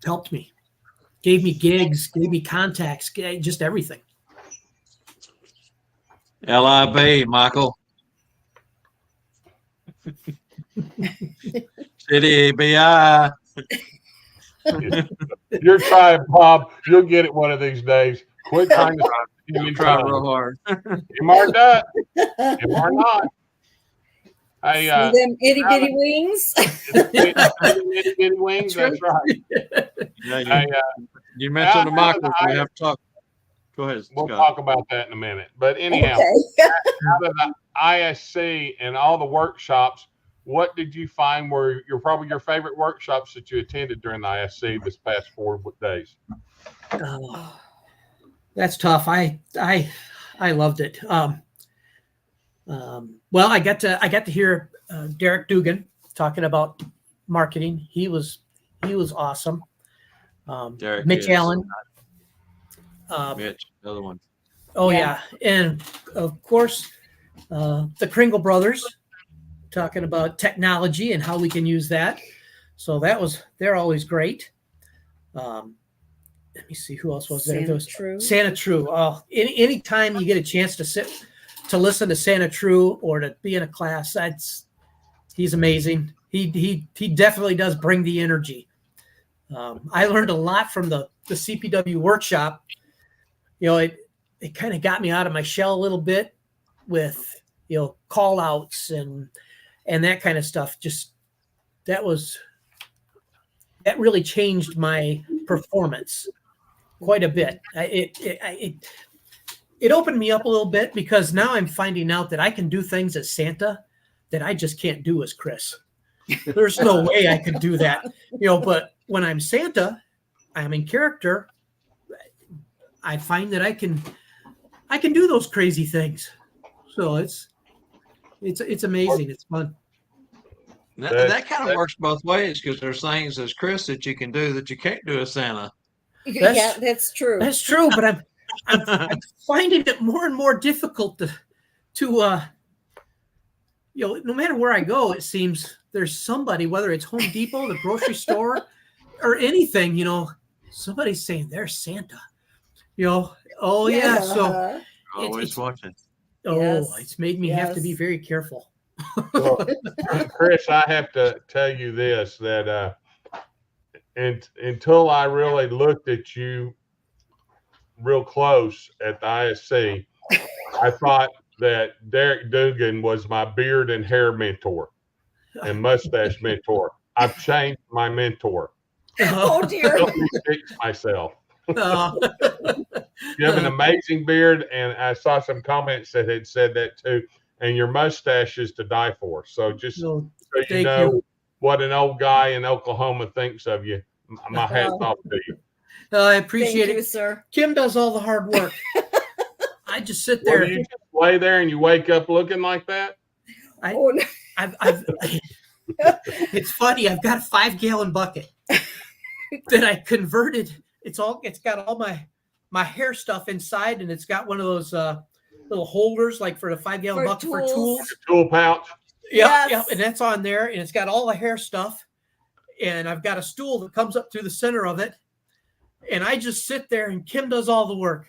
helped me, gave me gigs, gave me contacts, just everything. LIB, Michael. City BI. You're trying, Bob. You'll get it one of these days. Quit trying to You try real hard. You are not. You are not. Hey, them itty bitty wings. itty bitty wings. That's right. Yeah, you mentioned the Michaels. We have to talk. Go ahead. We'll Scott. talk about that in a minute. But anyhow, Okay. out of the ISC and all the workshops, what did you find were probably your favorite workshops that you attended during the ISC this past 4 days? That's tough. I loved it. Well, I got to hear Derek Dugan talking about marketing. He was awesome. Derek Mitch is. Allen. Mitch, another one. Oh Yeah. yeah, and of course, the Kringle brothers talking about technology and how we can use that. So they're always great. Let me see who else was there. There was Santa True. Oh, any time you get a chance to listen to Santa True or to be in a class, he's amazing. He definitely does bring the energy. I learned a lot from the CPW workshop. It kind of got me out of my shell a little bit with call outs and that kind of stuff. Just that really changed my performance quite a bit. It opened me up a little bit because now I'm finding out that I can do things as Santa that I just can't do as Chris. There's no way I could do that, but when I'm Santa, I'm in character. I find that I can do those crazy things. So it's amazing. It's fun. That kind of works both ways because there's things as Chris that you can do that you can't do as Santa. Yeah, that's true. That's true, but I'm finding it more and more difficult to no matter where I go, it seems there's somebody, whether it's Home Depot, the grocery store, or anything, somebody's saying they're Santa. Oh yeah. So Always watching. It's made me have to be very careful. Well, Chris, I have to tell you this, that until I really looked at you real close at the ISC, I thought that Derek Dugan was my beard and hair mentor and mustache mentor. I've changed my mentor. Oh dear. Help me fix myself. You have an amazing beard, and I saw some comments that had said that too. And your mustache is to die for. So just so you know what an old guy in Oklahoma thinks of you, my hat's off to you. I appreciate Thank it. you, sir. Kim does all the hard work. I just sit there. Well, you just lay there and you wake up looking like that? It's funny. I've got a 5-gallon bucket that I converted. It's got all my hair stuff inside, and it's got one of those little holders like for the 5-gallon bucket for tools. Tool pouch. Yeah, Yes. yeah, and that's on there, and it's got all the hair stuff. And I've got a stool that comes up through the center of it, and I just sit there, and Kim does all the work.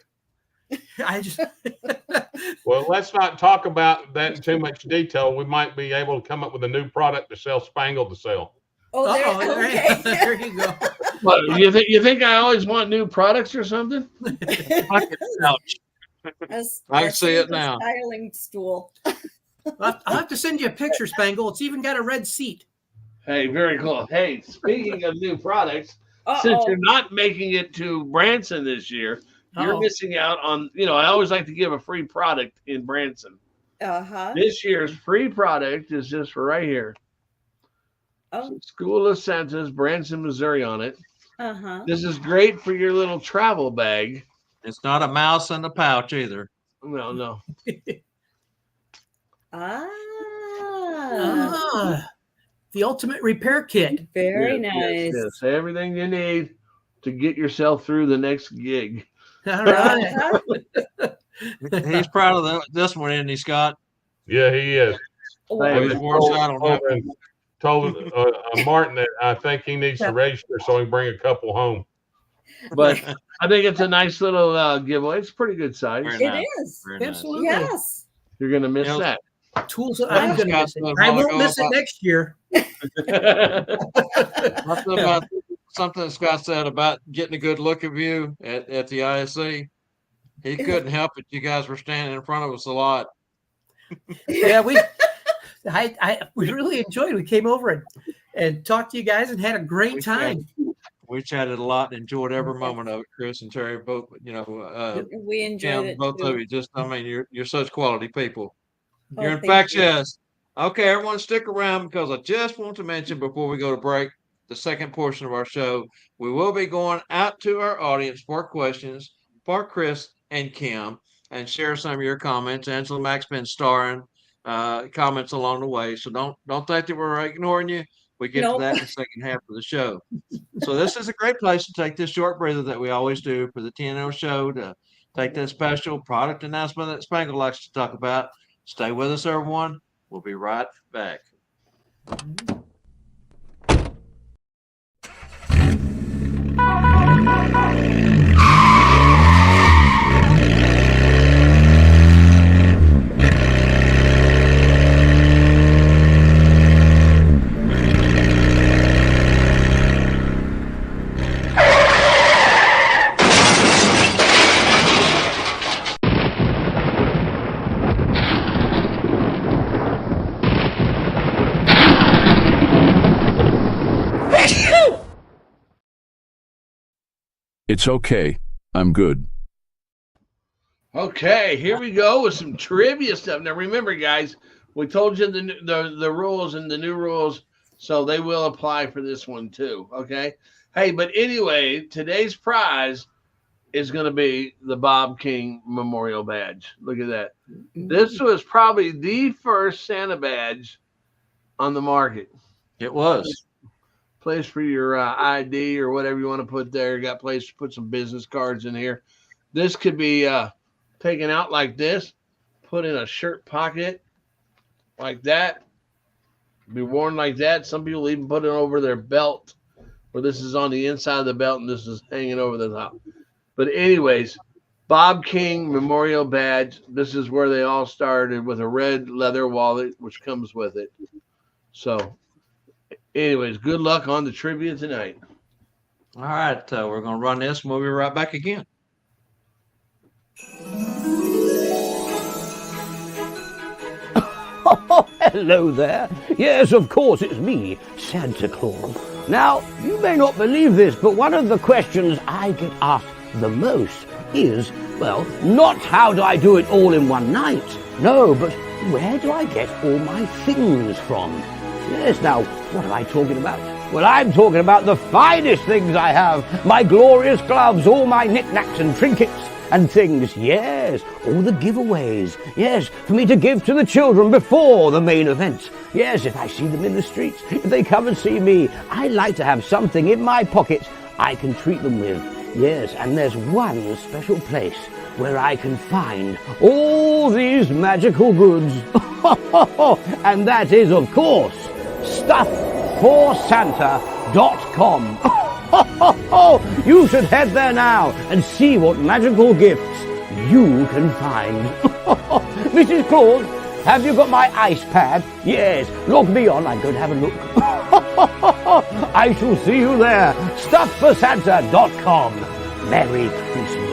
Well, let's not talk about that in too much detail. We might be able to come up with a new product to sell Spangle to sell. Oh, there, Uh-oh, okay. there you go. What, you think I always want new products or something? Pocket pouch. I see it now. Styling stool. I'll have to send you a picture, Spangle. It's even got a red seat. Hey, very cool. Hey, speaking of new products, since Uh-oh. you're not making it to Branson this year, you're Uh-oh. missing out on, I always like to give a free product in Branson. Uh-huh. This year's free product is just for right here. Oh, School of Santa's, Branson, Missouri on it. uh-huh. This is great for your little travel bag. It's not a mouse in the pouch either. No. Ah. Ah, the ultimate repair kit. Very Yes, nice. yes. Everything you need to get yourself through the next gig. All right. Uh-huh. He's proud of this one, isn't he, Scott? Yeah, he is. Hey, He was wore shot on that one. Told Martin that I think he needs to register so he can bring a couple home. But I think it's a nice little giveaway. It's pretty good size. Very It nice. is. Very nice. Absolutely. Yes. You're going to miss You know, that. Tools. I'm gonna miss it. Scott, I won't go miss it about- next year. Something Scott said about getting a good look of you at the ISC. He couldn't help it. You guys were standing in front of us a lot. Yeah, we really enjoyed it. We came over and talked to you guys and had a great time. We chatted a lot and enjoyed every moment of it. Chris and Terry both, We enjoyed Cam, it both too. of you. Just, I mean, you're such quality people. Oh, You're thank infectious. Okay, everyone, stick around because I just want to mention before we go to break, the second portion of our show, we will be going out to our audience for questions for Chris and Kim and share some of your comments. Angela Mack's been starring comments along the way, so don't think that we're ignoring you. We get Nope. to that in the second half of the show. So this is a great place to take this short breather that we always do for the TNO show to take that special product announcement that Spangle likes to talk about. Stay with us, everyone. We'll be right back. It's okay. I'm good. Okay, here we go with some trivia stuff. Now, remember, guys, we told you the rules and the new rules, so they will apply for this one too. Okay. Hey, but anyway, today's prize is going to be the Bob King Memorial Badge. Look at that. This was probably the first Santa badge on the market. It was. Place for your ID or whatever you want to put there. Got place to put some business cards in here. This could be taken out like this, put in a shirt pocket like that, be worn like that. Some people even put it over their belt, where this is on the inside of the belt and this is hanging over the top. But anyways, Bob King Memorial Badge. This is where they all started, with a red leather wallet, which comes with it. So anyways, good luck on the trivia tonight. All right. We're going to run this and we'll be right back again. Oh, hello there. Yes, of course, it's me, Santa Claus. Now, you may not believe this, but one of the questions I get asked the most is, well, not how do I do it all in one night? No, but where do I get all my things from? Yes, now, what am I talking about? Well, I'm talking about the finest things I have. My glorious gloves, all my knickknacks and trinkets and things. Yes, all the giveaways. Yes, for me to give to the children before the main event. Yes, if I see them in the streets, if they come and see me, I like to have something in my pocket I can treat them with. Yes, and there's one special place where I can find all these magical goods. And that is, of course, StuffForSanta.com. You should head there now and see what magical gifts you can find. Mrs. Claus, have you got my ice pad? Yes, log me on. I'm going to have a look. I shall see you there. StuffForSanta.com. Merry Christmas.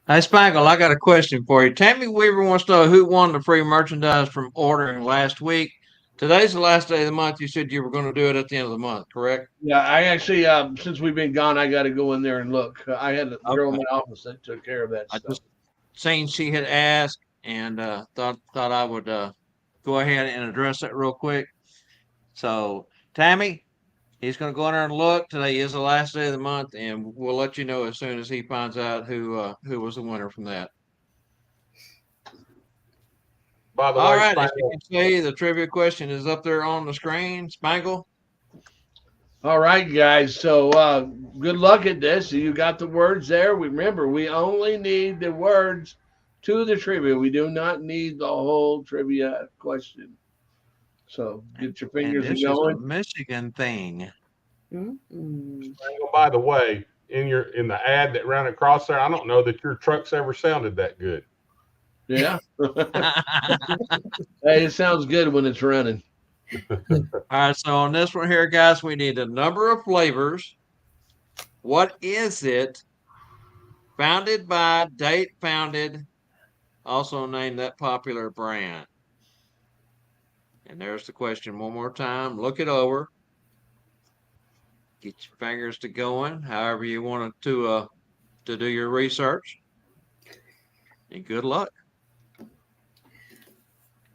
Hey, Spangle, I got a question for you. Tammy Weaver wants to know who won the free merchandise from ordering last week. Today's the last day of the month. You said you were going to do it at the end of the month, correct? Yeah, I actually, since we've been gone, I got to go in there and look. I had a girl in my office that took care of that I stuff. just seen she had asked and thought I would go ahead and address that real quick. So, Tammy, he's going to go in there and look. Today is the last day of the month, and we'll let you know as soon as he finds out who was the winner from that. By the All way, right, as Spangle, you can see, the trivia question is up there on the screen. Spangle. All right, guys. So good luck at this. You got the words there. Remember, we only need the words to the trivia. We do not need the whole trivia question. So get your And fingers this is a going. Michigan thing. Spangle, by the way, in the ad that ran across there, I don't know that your trucks ever sounded that good. Yeah. Hey, it sounds good when it's running. All right, so on this one here, guys, we need a number of flavors. What is it? Founded by, date founded, also named that popular brand. And there's the question one more time. Look it over. Get your fingers to going, however you want to do your research. And good luck.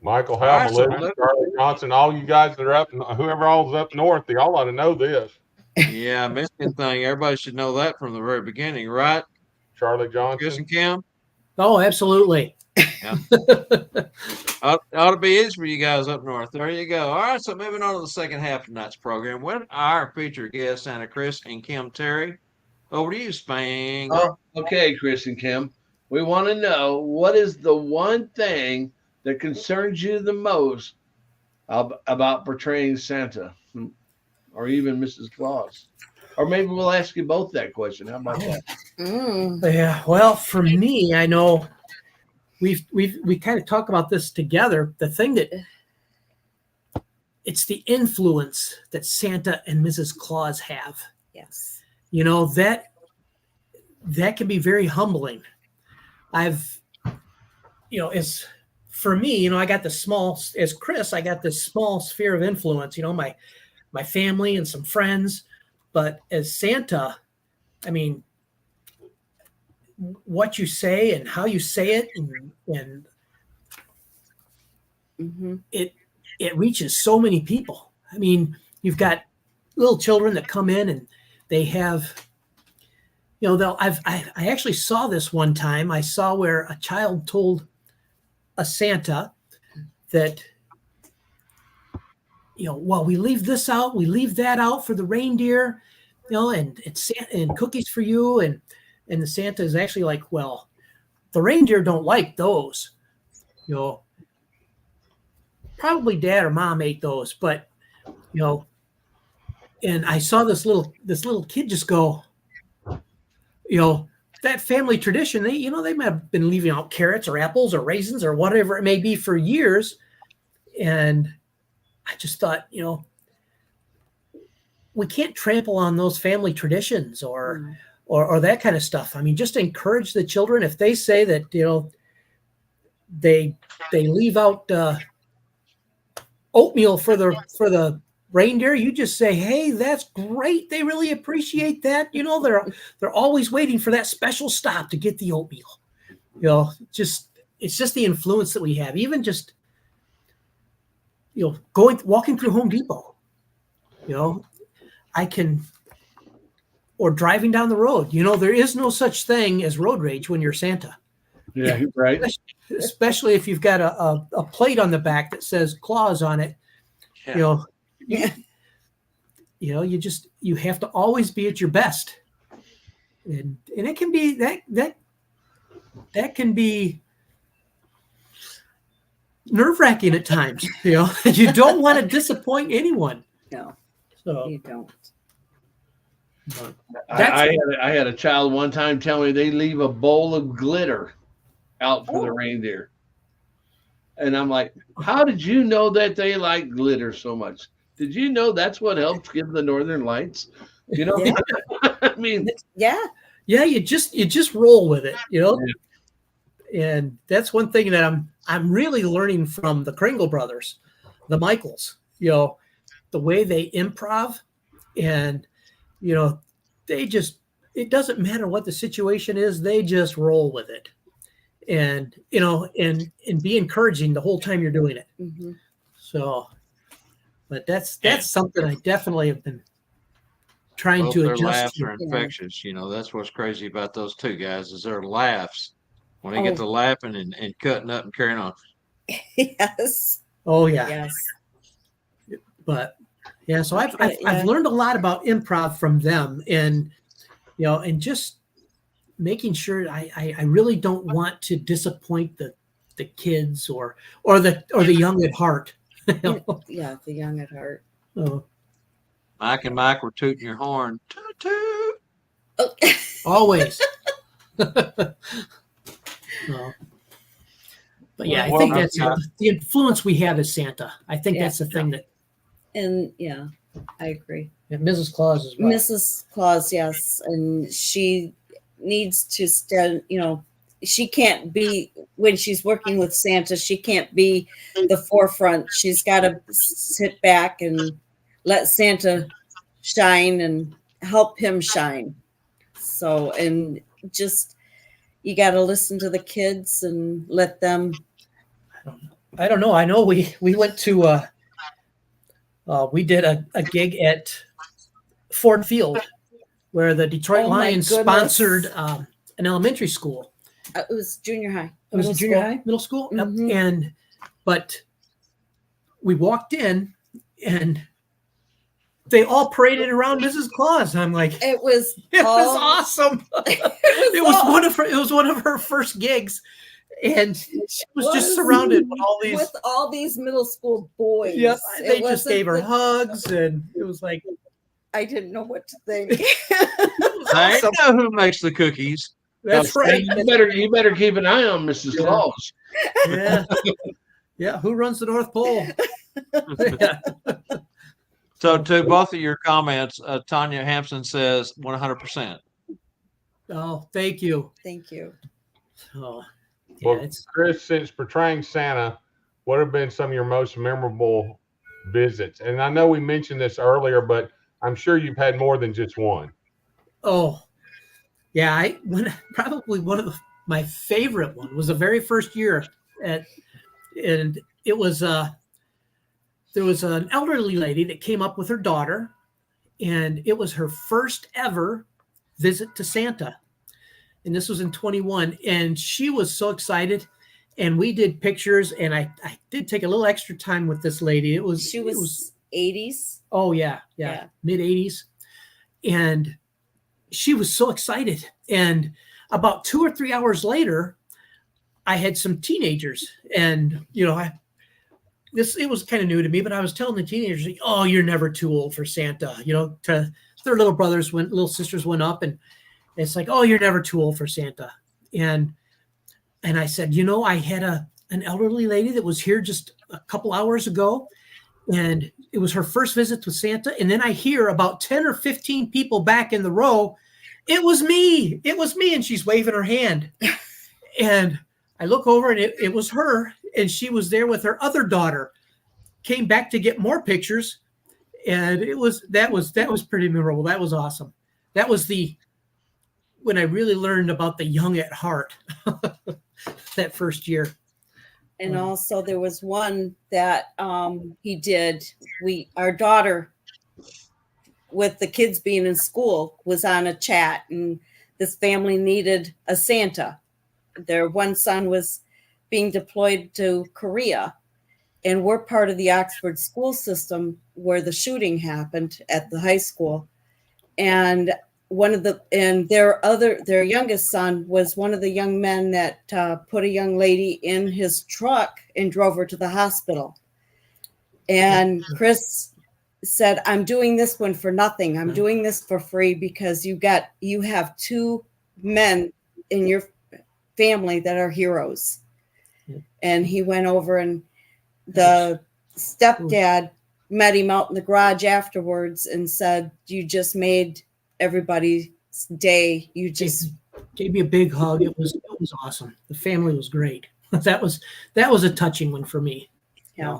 Michael All right, so Helmuth, Charlie Johnson, all you guys that are up, whoever all's up north, y'all ought to know this. Yeah, Michigan thing. Everybody should know that from the very beginning, right? Charlie Chris Johnson. and Kim. Oh, absolutely. Ought to be easy for you guys up north. There you go. All right, so moving on to the second half of tonight's program with our featured guests, Santa Chris and Kim Terry. Over to you, Spang. Oh, okay, Chris and Kim. We want to know, what is the one thing that concerns you the most about portraying Santa or even Mrs. Claus? Or maybe we'll ask you both that question. How about that? Yeah. Well, for me, I know we kind of talk about this together. The thing that it's the influence that Santa and Mrs. Claus have. Yes. You know, that can be very humbling. As for me, I got this small, as Chris, I got this small sphere of influence, my family and some friends. But as Santa, I mean, what you say and how you say it, and it reaches so many people. I mean, you've got little children that come in and they have, I actually saw this one time. I saw where a child told a Santa that, well, we leave this out, we leave that out for the reindeer, and it's and cookies for you, and the Santa is actually like, well, the reindeer don't like those, probably dad or mom ate those, but and I saw this little kid just go, that family tradition, they might have been leaving out carrots or apples or raisins or whatever it may be for years. And I just thought, we can't trample on those family traditions or that kind of stuff. I mean, just encourage the children. If they say that, they leave out oatmeal for the reindeer, you just say, hey, that's great. They really appreciate that. They're always waiting for that special stop to get the oatmeal. It's just the influence that we have. Even just, walking through Home Depot, or driving down the road, there is no such thing as road rage when you're Santa. Yeah, right. Especially if you've got a plate on the back that says Claus on it. Yeah. You have to always be at your best. And it can be that can be nerve-wracking at times. You don't want to disappoint anyone. No, So you don't. I had a child one time tell me they leave a bowl of glitter out for the reindeer. And I'm like, how did you know that they like glitter so much? Did you know that's what helps give the Northern Lights? Yeah. I mean, Yeah. Yeah, you just roll with it, And that's one thing that I'm really learning from the Kringle brothers, the Michaels, the way they improv, and it doesn't matter what the situation is, they just roll with it. And and be encouraging the whole time you're doing it. Mm-hmm. So, but that's something I definitely have been trying Both to their adjust laughs to. are infectious. That's what's crazy about those two guys is their laughs. When they Oh. get to laughing and cutting up and carrying on. Yes. Oh yeah. Yes. But yeah, so I've Yeah. learned a lot about improv from them, and and just making sure I really don't want to disappoint the kids or the young at heart. Yeah, the young at heart. So, Mike and Mike were tooting your horn. Toot toot. Oh. always. No. But yeah, I Well, think that's okay. the influence we have as Santa. I think Yeah. that's the thing that And yeah, I agree. Mrs. Claus is well. Mrs. Claus, yes, and she needs to stand. She can't be when she's working with Santa. She can't be the forefront. She's got to sit back and let Santa shine and help him shine. So, and just you got to listen to the kids and let them. I don't know. I know we went to we did a gig at Ford Field where the Detroit Oh, my Lions goodness. sponsored an elementary school. It was junior high. It was Middle junior school. high, middle school, Yep. Mhm. But we walked in and they all paraded around Mrs. Claus. I'm like, It was. it was all- awesome. It was one of her first gigs, and she was just surrounded with all these. middle school boys. Yep, It they just wasn't gave her the- hugs, and it was like, I didn't know what to think. I know who makes the cookies. that's right. You better keep an eye on Mrs. Yeah. Claus. Yeah, yeah. Who runs the North Pole? Yeah. So to both of your comments, Tanya Hampson says 100%. Oh, thank you. Thank you. Oh, yeah, Well, it's Chris, since portraying Santa, what have been some of your most memorable visits? And I know we mentioned this earlier, but I'm sure you've had more than just one. oh, yeah. Probably one of my favorite one was the very first year and it was there was an elderly lady that came up with her daughter, and it was her first ever visit to Santa. And this was in 21, and she was so excited. And we did pictures, and I did take a little extra time with this lady. She was 80s. oh yeah, Yeah. mid 80s, and she was so excited. And about 2 or 3 hours later, I had some teenagers, and it was kind of new to me, but I was telling the teenagers, "Oh, you're never too old for Santa." To their little sisters went up, and It's like, oh, you're never too old for Santa. And I said, I had an elderly lady that was here just a couple hours ago, and it was her first visit with Santa. And then I hear about 10 or 15 people back in the row. It was me. And she's waving her hand. And I look over, and it was her. And she was there with her other daughter, came back to get more pictures. And that was pretty memorable. That was awesome. That was when I really learned about the young at heart that first year. And also there was one that he did. Our daughter, with the kids being in school, was on a chat, and this family needed a Santa. Their one son was being deployed to Korea, and we're part of the Oxford school system where the shooting happened at the high school. And their youngest son was one of the young men that put a young lady in his truck and drove her to the hospital. And Chris said, I'm doing this one for nothing. I'm doing this for free because you have two men in your family that are heroes. And he went over, and the stepdad met him out in the garage afterwards and said, you just made everybody's day. You just gave me a big hug. It was awesome. The family was great. That was a touching one for me. Yeah.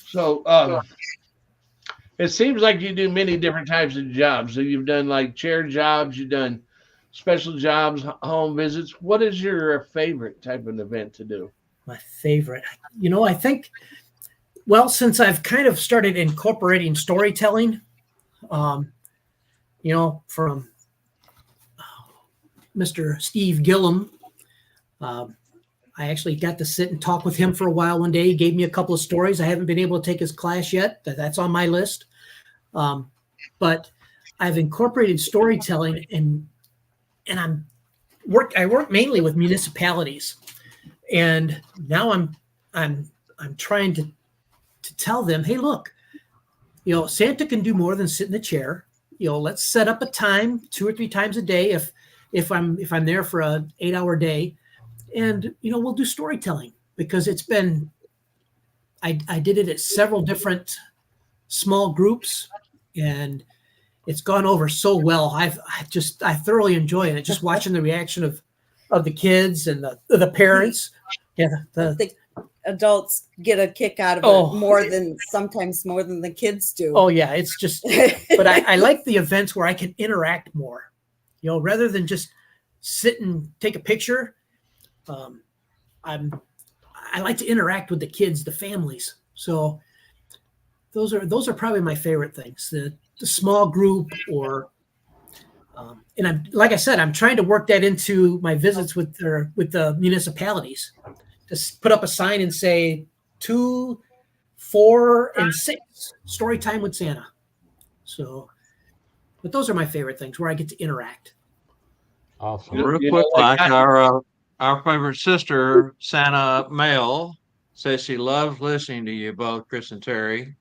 So it seems like you do many different types of jobs. So you've done like chair jobs, you've done special jobs, home visits. What is your favorite type of event to do? My favorite, I think, since I've kind of started incorporating storytelling, from Mr. Steve Gillum, I actually got to sit and talk with him for a while one day. He gave me a couple of stories. I haven't been able to take his class yet. That's on my list. But I've incorporated storytelling, and I work mainly with municipalities. And now I'm trying to tell them, hey, look, Santa can do more than sit in a chair. Let's set up a time 2 or 3 times a day if I'm there for an 8-hour day, and we'll do storytelling, because it's been I did it at several different small groups, and it's gone over so well. I thoroughly enjoy it. Just watching the reaction of the kids and the parents. Yeah, the adults get a kick out of it sometimes more than the kids do. Oh yeah, it's just. But I like the events where I can interact more. Rather than just sit and take a picture. I like to interact with the kids, the families. So those are probably my favorite things. The small group, or and I'm, like I said, I'm trying to work that into my visits with the municipalities. Just put up a sign and say 2, 4, and 6 story time with Santa. So, but those are my favorite things where I get to interact. Awesome. Real quick, like our favorite sister, Santa Mel, says she loves listening to you both, Chris and Terry.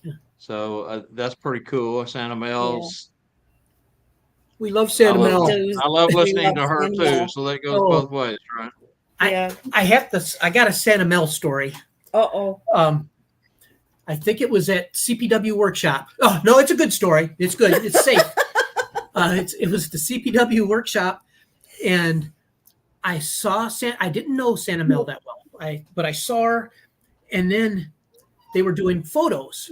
Yeah. So that's pretty cool. Santa Mel's. We love Santa Mel. I love listening to her Santa too. Mel. So that goes both ways, right? I got a Santa Mel story. I think it was at CPW workshop. Oh no, it's a good story. It's good. It's safe. It was the CPW workshop, and I saw I didn't know Santa Mel that well. But I saw her, and then they were doing photos,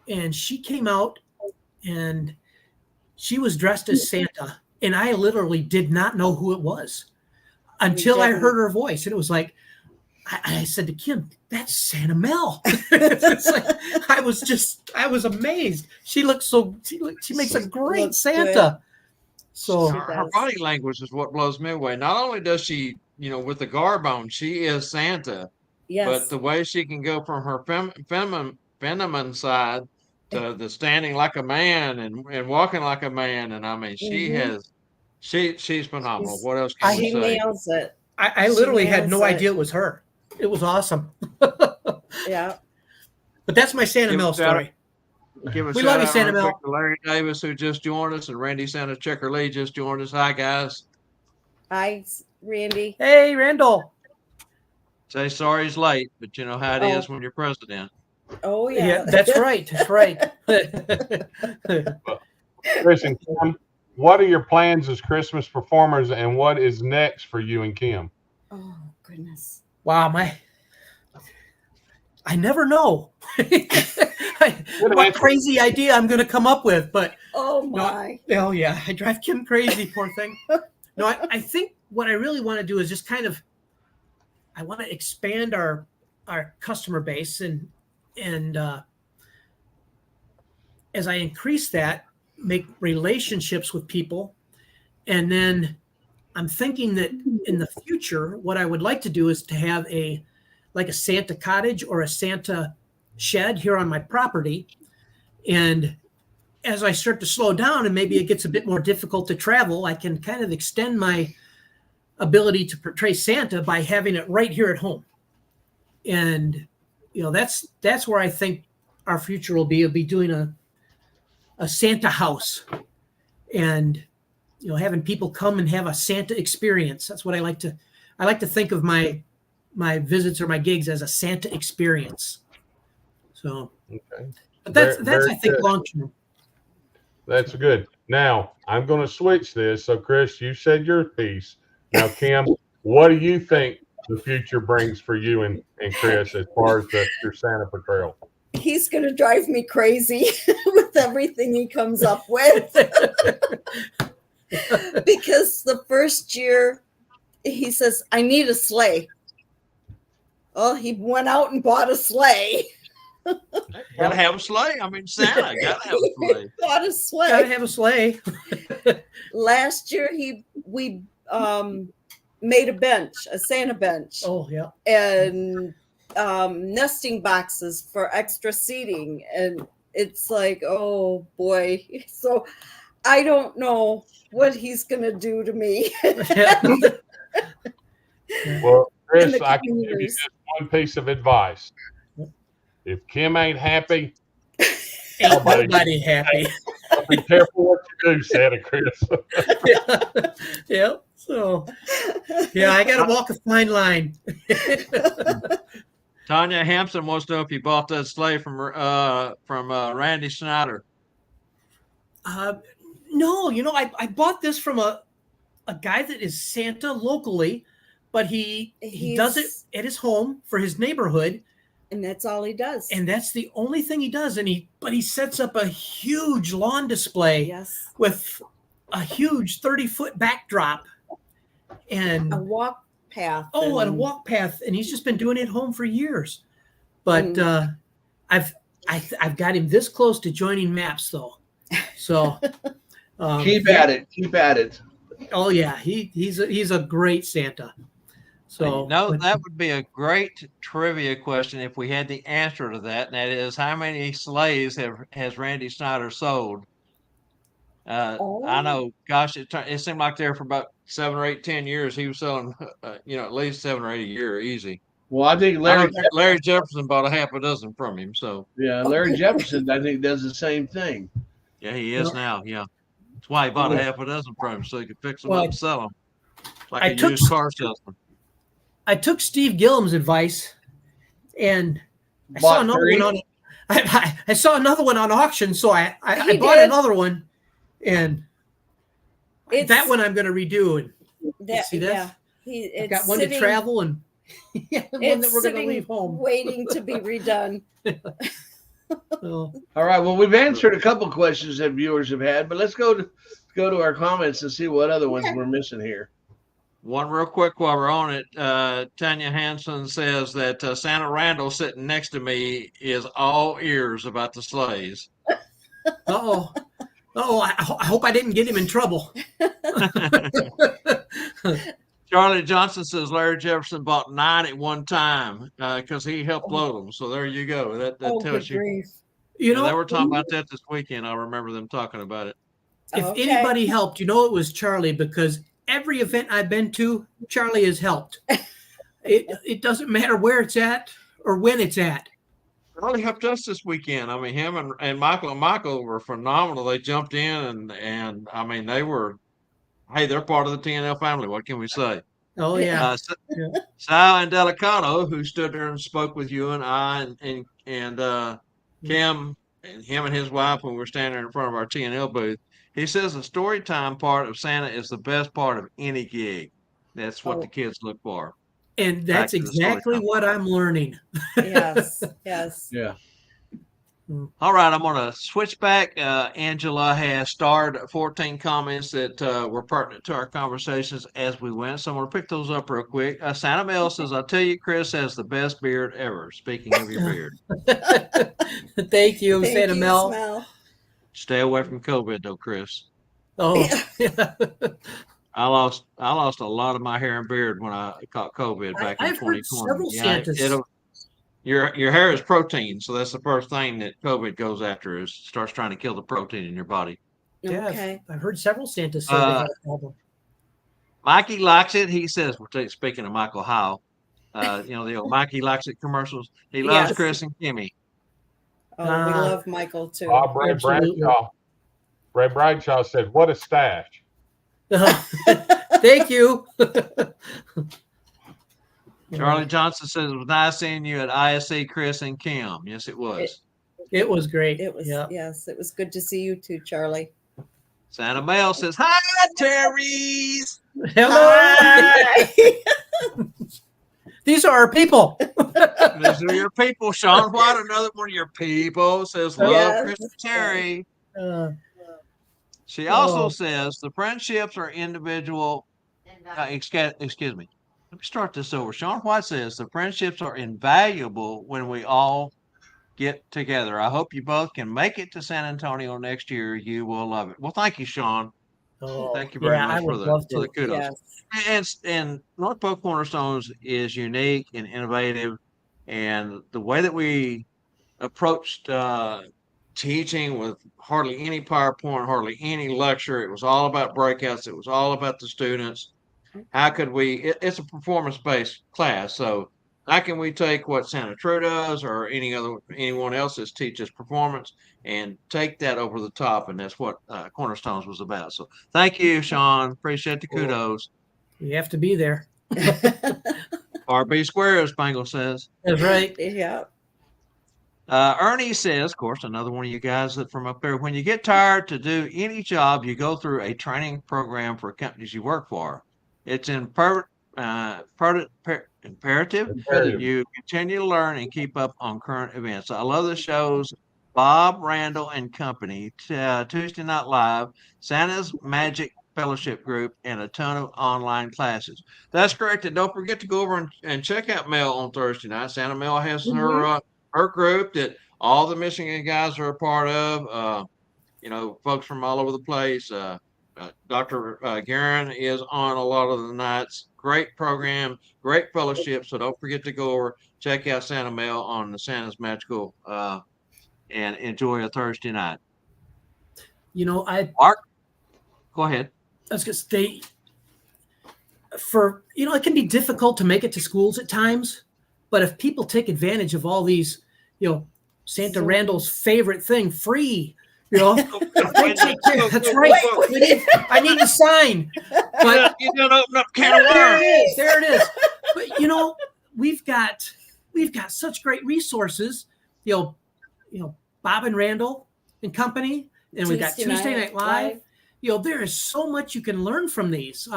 and she came out, and she was dressed as Santa, and I literally did not know who it was until I heard her voice, and it was like, I said to Kim, "That's Santa Mel." It's like, I was amazed. She makes a great Santa. Good. So her body language is what blows me away. Not only does she, with the garb on, she is Santa. Yes. But the way she can go from her feminine side to the standing like a man and walking like a man, and I mean, she's phenomenal. What else can we She say? nails it. I literally had no idea it was her. It was awesome. Yeah. But that's my Santa Mel story. Give a We shout love you, out Santa real Mel. quick to Larry Davis, who just joined us, and Randy Santa Checker Lee just joined us. Hi, guys. Hi, Randy. Hey, Randall. Say sorry he's late, but you know how it is when you're president. Oh, yeah. That's right. That's right. Chris and Kim, what are your plans as Christmas performers, and what is next for you and Kim? Oh, goodness. Wow, I never know what crazy idea I'm going to come up with, but Oh, my. oh yeah, I drive Kim crazy, poor thing. No, I think what I really want to do is just kind of, I want to expand our customer base, and as I increase that, make relationships with people, and then I'm thinking that in the future, what I would like to do is to have a Santa cottage or a Santa shed here on my property. And as I start to slow down and maybe it gets a bit more difficult to travel, I can kind of extend my ability to portray Santa by having it right here at home. And, that's where I think our future will be. It'll be doing a Santa house and, having people come and have a Santa experience. That's what I like to think of my visits or my gigs as a Santa experience. So, Okay. but that's Very I think good. long term. That's good. Now, I'm going to switch this. So, Chris, you said your piece. Now, Kim, what do you think the future brings for you and Chris as far as your Santa portrayal? He's going to drive me crazy with everything he comes up with. Because the first year he says, I need a sleigh. Well, he went out and bought a sleigh. Gotta have a sleigh. I mean, Santa gotta have a sleigh. Bought a sleigh. Gotta have a sleigh. Last year we made a bench, a Santa bench, Oh yeah. and nesting boxes for extra seating, and it's like, oh boy. So I don't know what he's gonna do to me. Well, In Chris, the I can coming give you years. just one piece of advice. If Kim ain't happy, Ain't nobody happy. be careful what you do, Santa Chris. Yeah. So I gotta walk a fine line. Tanya Hampson wants to know if you bought that sleigh from Randy Snyder. No, I bought this from a guy that is Santa locally, but he does it at his home for his neighborhood. And that's all he does. And that's the only thing he does. But he sets up a huge lawn display yes, with a huge 30-foot backdrop and a walk path. and a walk path. And he's just been doing it at home for years. But I've got him this close to joining MAPS though. So Keep at it. Keep at it. Oh yeah, he's a great Santa. So that would be a great trivia question if we had the answer to that, and that is, how many sleighs has Randy Snyder sold? I know, gosh, it seemed like there for about 7 or 8, 10 years he was selling, at least 7 or 8 a year, easy. Well, I think Larry Jefferson bought a half a dozen from him. So Larry Jefferson, I think, does the same thing. Yeah, he is now. Yeah, that's why he bought a half a dozen from him so he could fix them up and sell them, like a used car salesman. I took Steve Gillum's advice, and I saw another one on. I saw another one on auction, so I bought another one, and that one I'm going to redo. And see this? Yeah, I've got one to travel and one that we're going to leave home, waiting to be redone. All right. Well, we've answered a couple questions that viewers have had, but let's go to our comments and see what other ones we're missing here. One real quick while we're on it. Tanya Hansen says that Santa Randall sitting next to me is all ears about the sleighs. I hope I didn't get him in trouble. Charlie Johnson says Larry Jefferson bought 9 at one time because he helped load them. So there you go. That tells you. Grief. They were talking about that this weekend. I remember them talking about it. If anybody helped, it was Charlie, because every event I've been to, Charlie has helped. It doesn't matter where it's at or when it's at. really helped us this weekend. I mean, him and Michael were phenomenal. They jumped in and I mean, hey, they're part of the TNL family. What can we say? Oh yeah. Uh, Sal and Delicato, who stood there and spoke with you and I and Kim and him and his wife when we were standing in front of our TNL booth. He says the story time part of Santa is the best part of any gig. That's what the kids look for. And that's exactly what I'm learning. Yes, yes. Yeah. All right, I'm going to switch back. Angela has starred 14 comments that were pertinent to our conversations as we went. So I'm going to pick those up real quick. Santa Mel says, I'll tell you, Chris has the best beard ever. Speaking of your beard. Thank you, Thank Santa you, Mel. Smell. Stay away from COVID, though, Chris. Oh, I lost a lot of my hair and beard when I caught COVID back in I've heard 2020. several Santas. Your hair is protein, so that's the first thing that COVID goes after is starts trying to kill the protein in your body. Yeah, Okay. I've heard several Santas say they have a problem. Mikey likes it. He says, speaking of Michael Howe, the old Mikey likes it commercials. He loves Yes. Chris and Kimmy. Oh, we love Michael too. Ray Absolutely. Bradshaw. Ray Bradshaw said, "What a stash!" Thank you. Charlie Johnson says, it was nice seeing you at ISC, Chris and Kim. Yes, it was. It was great. It was, Yeah. yes, it was good to see you too, Charlie. Santa Mel says, hi, Terry's. Hello. These are our people. These are your people. Sean White, another one of your people, says, love Yes. Chris and Terry. She Oh. also says the friendships are individual. Excuse me. Let me start this over. Sean White says the friendships are invaluable when we all get together. I hope you both can make it to San Antonio next year. You will love it. Well, thank you, Sean. Thank you very I much would for the love to. kudos. Yes. And North Polk Cornerstones is unique and innovative, and the way that we approached teaching with hardly any PowerPoint, hardly any lecture. It was all about breakouts. It was all about the students. How could it's a performance-based class. So how can we take what Santa True does or anyone else that teaches performance and take that over the top? And that's what Cornerstones was about. So thank you, Sean. Appreciate the kudos. You have to be there. RB square, as Spangle says. That's right. Yeah. Ernie says, of course, another one of you guys that from up there, when you get tired to do any job, you go through a training program for companies you work for. It's imperative you continue to learn and keep up on current events. I love the shows Bob Randall and Company, Tuesday Night Live, Santa's Magic Fellowship Group, and a ton of online classes. That's correct. And don't forget to go over and check out Mel on Thursday night. Santa Mel has her group that all the Michigan guys are a part of. Folks from all over the place. Dr. Guerin is on a lot of the nights. Great program, great fellowship. So don't forget to go over, check out Santa Mel on the Santa's Magical and enjoy a Thursday night. Mark, go ahead. I was going to say, it can be difficult to make it to schools at times, but if people take advantage of all these, Santa Randall's favorite thing, free, that's right. I need to sign. But you don't open up a can of worms. There it is. But we've got such great resources. Bob and Randall and Company, and we've got Tuesday Night Live. There is so much you can learn from these.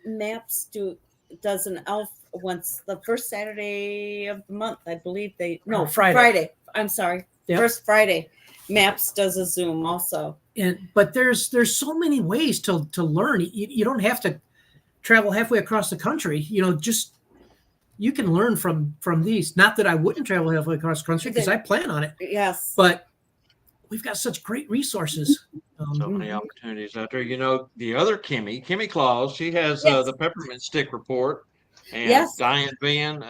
MAPS does an elf once the first Saturday of the month, I believe Friday. I'm sorry. Yep. First Friday. MAPS does a Zoom also. But there's so many ways to learn. You don't have to travel halfway across the country. You can learn from these. Not that I wouldn't travel halfway across the country because I plan on it. Yes. But we've got such great resources. So many opportunities out there. The other Kimmy Claus, she has the Peppermint Stick Report. And Diane Van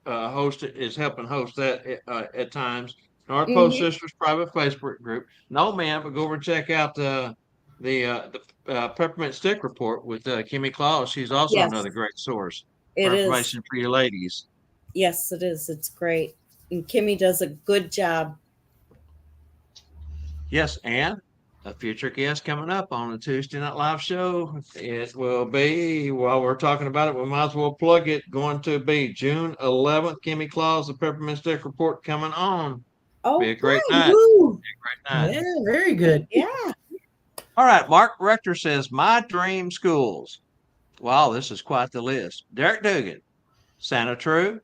is helping host that at times. North Post Sisters private Facebook group. No, man, but go over and check out the Peppermint Stick Report with Kimmy Claus. She's also another great source for information for you ladies. Yes, it is. It's great. and Kimmy does a good job. Yes, and a future guest coming up on the Tuesday Night Live show. It will be, while we're talking about it, we might as well plug it, going to be June 11th. Kimmy Claus, the Peppermint Stick Report coming on. Oh, Be a great good. night. Woo. Great night. Yeah, very good. Yeah. All right, Mark Rector says, my dream schools. Wow, this is quite the list. Derek Dugan, Santa True,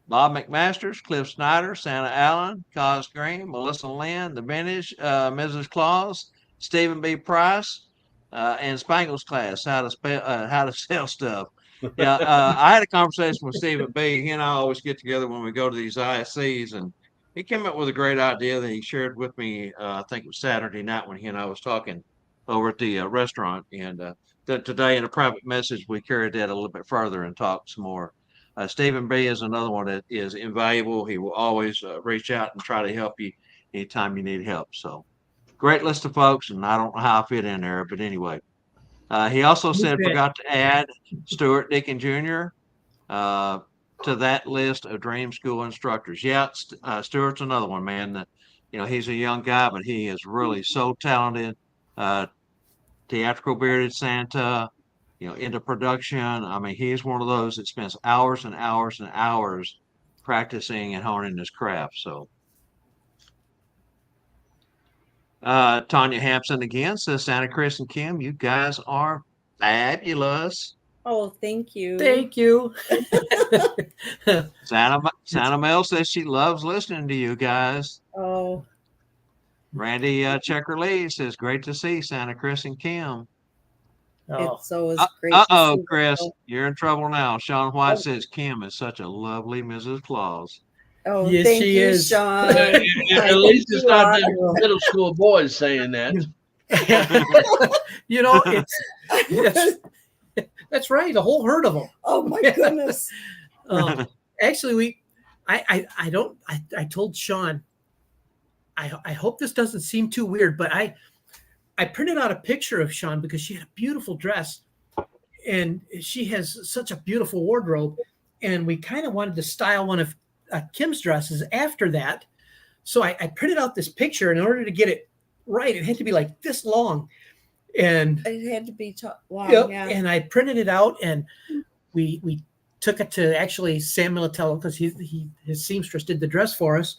Bob McMasters, Cliff Snyder, Santa Allen, Cos Green, Melissa Lynn, The Vintage, Mrs. Claus, Stephen B. Price, and Spangles class, how to sell stuff. Yeah, I had a conversation with Stephen B. He and I always get together when we go to these ISCs, and he came up with a great idea that he shared with me. I think it was Saturday night when he and I was talking over at the restaurant, and today in a private message we carried that a little bit further and talked some more. Stephen B is another one that is invaluable. He will always reach out and try to help you anytime you need help. So great list of folks, and I don't know how I fit in there, but anyway. He also said, forgot to add Stuart Deacon Jr. To that list of dream school instructors. Yeah, Stuart's another one, man. He's a young guy, but he is really so talented. Theatrical Bearded Santa, into production. I mean, he's one of those that spends hours and hours and hours practicing and honing his craft. So Tanya Hampson again says, Santa, Chris, and Kim, you guys are fabulous. Oh, thank you. Thank you. Santa Mel says she loves listening to you guys. Oh. Randy Checker Lee says, great to see Santa, Chris, and Kim. It's always great. Uh-oh, Chris, you're in trouble now. Sean White says Kim is such a lovely Mrs. Claus. Oh, Yes, thank she you, is. Sean. At least it's not the middle school boys saying that. That's right. A whole herd of them. Oh my goodness. Actually, I told Sean, I hope this doesn't seem too weird, but I printed out a picture of Sean because she had a beautiful dress and she has such a beautiful wardrobe. And we kind of wanted to style one of Kim's dresses after that. So I printed out this picture, and in order to get it right, it had to be like this long. And it had to be long. Yep, Yeah. and I printed it out, and we took it to actually Sam Militello because his seamstress did the dress for us.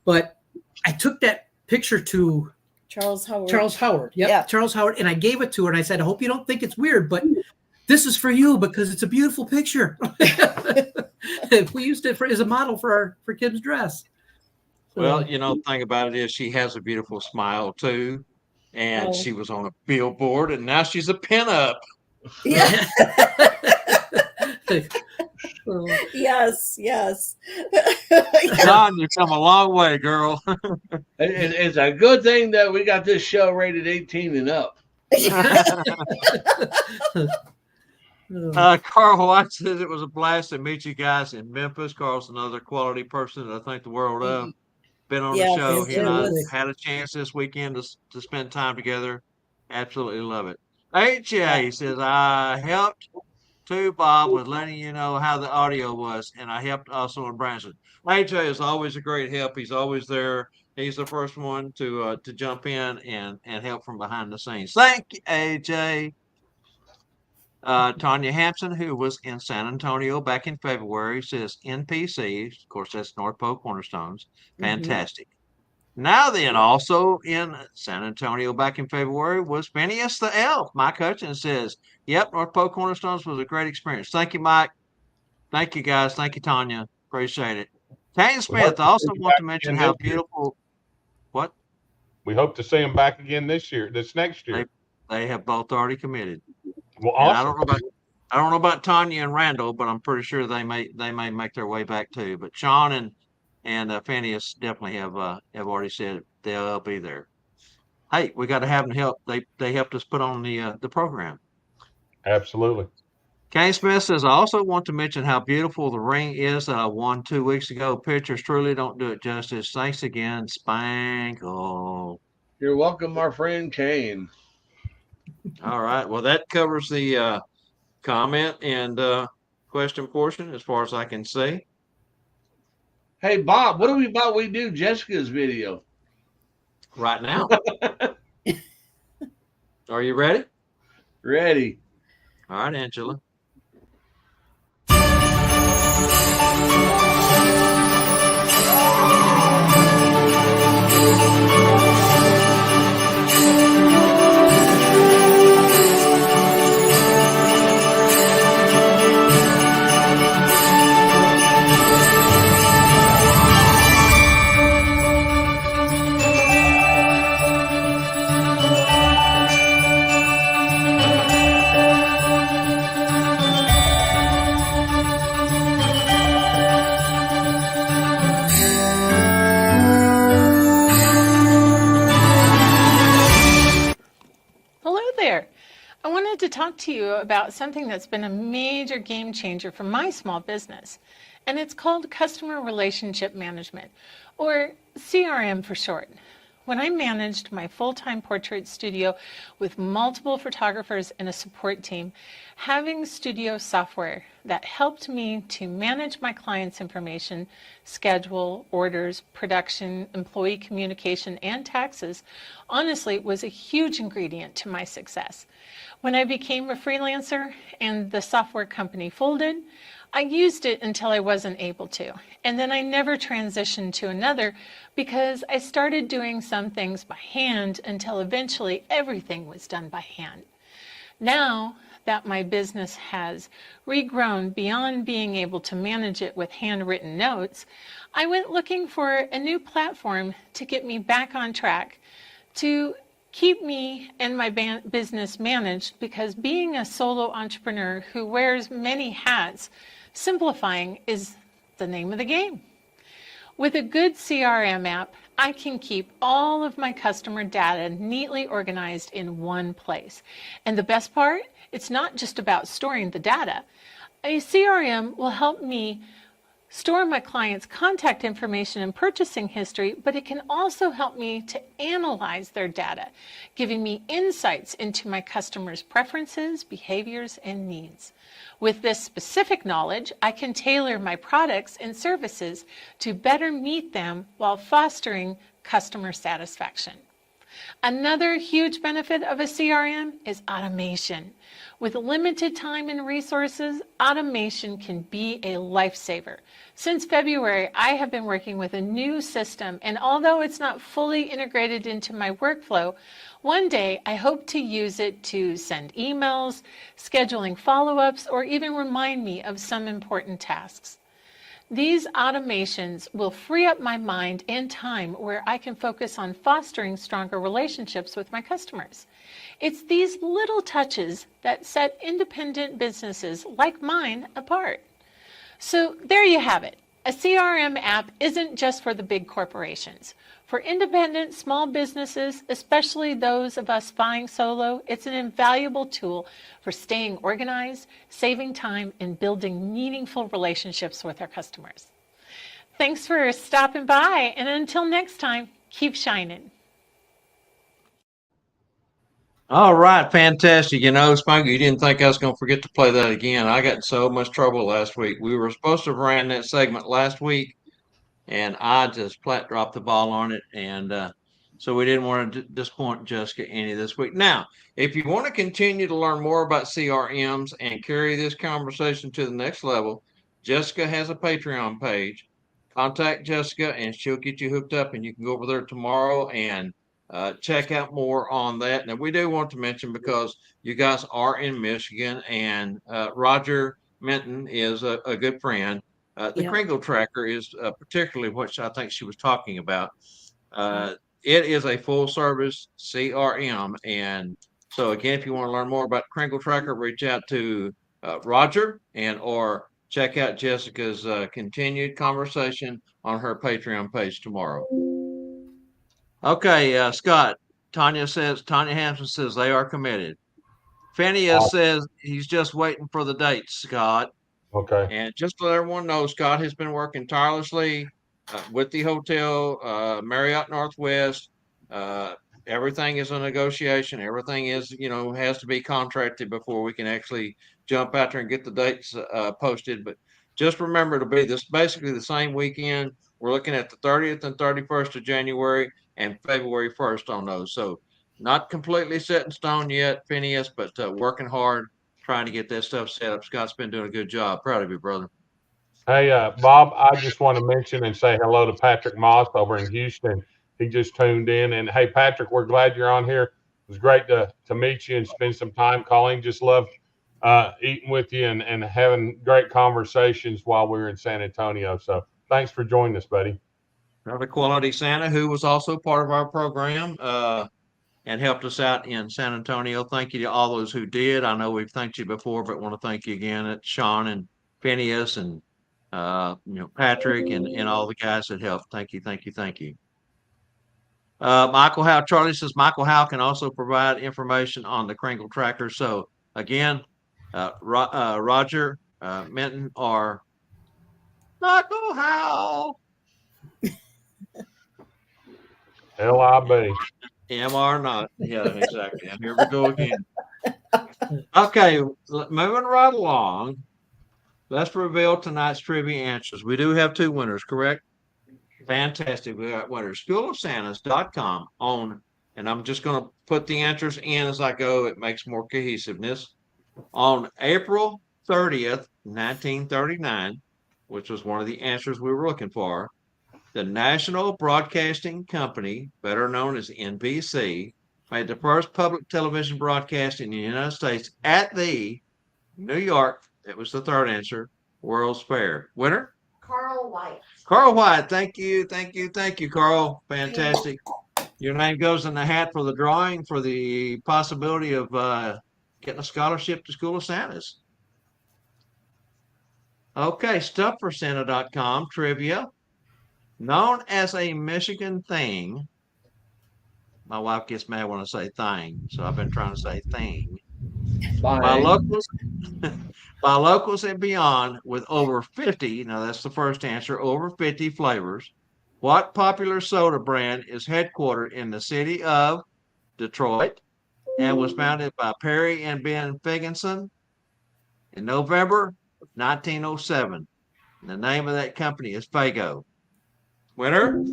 But I took that picture to Charles Howard. Yep, yeah. Charles Howard. And I gave it to her, and I said, I hope you don't think it's weird, but this is for you because it's a beautiful picture. We used it as a model for Kim's dress. So, well, the thing about it is she has a beautiful smile too. And she was on a billboard, and now she's a pinup. Yeah. Yes. John, you've come a long way, girl. It's a good thing that we got this show rated 18 and up. Carl White says it was a blast to meet you guys in Memphis. Carl's another quality person that I think the world of. Been on the show. He and I had a chance this weekend to spend time together. Absolutely love it. AJ says, I helped too, Bob, with letting you know how the audio was, and I helped also in Branson. AJ is always a great help. He's always there. He's the first one to jump in and help from behind the scenes. Thank you, AJ. Tanya Hampson, who was in San Antonio back in February, says NPC, of course, that's North Pole Cornerstones. Fantastic. Now then, also in San Antonio back in February was Phineas the Elf. Mike Hutchins says, yep, North Pole Cornerstones was a great experience. Thank you, Mike. Thank you, guys. Thank you, Tanya. Appreciate it. Kane Smith, I also want to mention how beautiful. What? We hope to see them back again this next year. They have both already committed. Well, awesome. I don't know about Tanya and Randall, but I'm pretty sure they may make their way back too. But Sean and Phineas definitely have already said they'll be there. Hey, we got to have them help. They helped us put on the program. Absolutely. Kane Smith says, I also want to mention how beautiful the ring is that I won 2 weeks ago. Pictures truly don't do it justice. Thanks again, Spankle. You're welcome, my friend Kane. All right. Well, that covers the comment and question portion as far as I can see. Hey, Bob, what do we about we do Jessica's video? Right now. Are you ready? Ready. All right, Angela. Hello there. I wanted to talk to you about something that's been a major game changer for my small business, and it's called Customer Relationship Management, or CRM for short. When I managed my full-time portrait studio with multiple photographers and a support team, having studio software that helped me to manage my clients' information, schedule, orders, production, employee communication, and taxes, honestly was a huge ingredient to my success. When I became a freelancer and the software company folded, I used it until I wasn't able to, and then I never transitioned to another because I started doing some things by hand until eventually everything was done by hand. Now that my business has regrown beyond being able to manage it with handwritten notes, I went looking for a new platform to get me back on track, to keep me and my business managed, because being a solo entrepreneur who wears many hats, simplifying is the name of the game. With a good CRM app, I can keep all of my customer data neatly organized in one place. And the best part, it's not just about storing the data. A CRM will help me store my clients' contact information and purchasing history, but it can also help me to analyze their data, giving me insights into my customers' preferences, behaviors, and needs. With this specific knowledge, I can tailor my products and services to better meet them while fostering customer satisfaction. Another huge benefit of a CRM is automation. With limited time and resources, automation can be a lifesaver. Since February, I have been working with a new system, and although it's not fully integrated into my workflow, one day I hope to use it to send emails, scheduling follow-ups, or even remind me of some important tasks. These automations will free up my mind and time where I can focus on fostering stronger relationships with my customers. It's these little touches that set independent businesses like mine apart. So there you have it. A CRM app isn't just for the big corporations. For independent small businesses, especially those of us flying solo, it's an invaluable tool for staying organized, saving time, and building meaningful relationships with our customers. Thanks for stopping by, and until next time, keep shining. All right, fantastic. You know, Spunky, you didn't think I was going to forget to play that again. I got in so much trouble last week. We were supposed to have ran that segment last week, and I just flat dropped the ball on it. And so we didn't want to disappoint Jessica any this week. Now, if you want to continue to learn more about CRMs and carry this conversation to the next level, Jessica has a Patreon page. Contact Jessica, and she'll get you hooked up, and you can go over there tomorrow and check out more on that. Now, we do want to mention, because you guys are in Michigan, and Roger Minton is a good friend. The Yeah. Kringle Tracker is particularly what I think she was talking about. It is a full service CRM. And so, again, if you want to learn more about Kringle Tracker, reach out to Roger or check out Jessica's continued conversation on her Patreon page tomorrow. Okay, Scott. Tanya Hampson says they are committed. Phineas says he's just waiting for the dates, Scott. Okay. And just to let everyone know, Scott has been working tirelessly with the hotel, Marriott Northwest. Everything is a negotiation. Everything is, has to be contracted before we can actually jump out there and get the dates posted. But just remember, to be this basically the same weekend We're looking at the 30th and 31st of January and February 1st on those. So not completely set in stone yet, Phineas, but working hard, trying to get that stuff set up. Scott's been doing a good job. Proud of you, brother. Hey, Bob, I just want to mention and say hello to Patrick Moss over in Houston. He just tuned in. And hey, Patrick, we're glad you're on here. It was great to meet you and spend some time calling. Just love eating with you and having great conversations while we were in San Antonio. So thanks for joining us, buddy. Another Quality Santa who was also part of our program and helped us out in San Antonio. Thank you to all those who did. I know we've thanked you before, but want to thank you again. It's Sean and Phineas and Patrick and all the guys that helped. Thank you, thank you, thank you. Michael Howe, Charlie says Michael Howe can also provide information on the Kringle tracker. So again, Roger Minton or Michael Howe. LIB. MR not. Yeah, exactly. And here we go again. Okay, moving right along. Let's reveal tonight's trivia answers. We do have 2 winners, correct? Fantastic. We got winners. SchoolofSantas.com on, and I'm just going to put the answers in as I go. It makes more cohesiveness. On April 30th, 1939, which was one of the answers we were looking for, the National Broadcasting Company, better known as NBC, made the first public television broadcast in the United States at the New York, it was the third answer, World's Fair. Winner? Carl White. Carl White. Thank you, thank you, thank you, Carl. Fantastic. Your name goes in the hat for the drawing for the possibility of getting a scholarship to School of Santas. Okay, StuffForSanta.com trivia. Known as a Michigan thing. My wife gets mad when I say thing, so I've been trying to say thing. By locals and beyond, with over 50, now that's the first answer, over 50 flavors. What popular soda brand is headquartered in the city of Detroit and was founded by Perry and Ben Figginson in November 1907? And the name of that company is Faygo. Winner?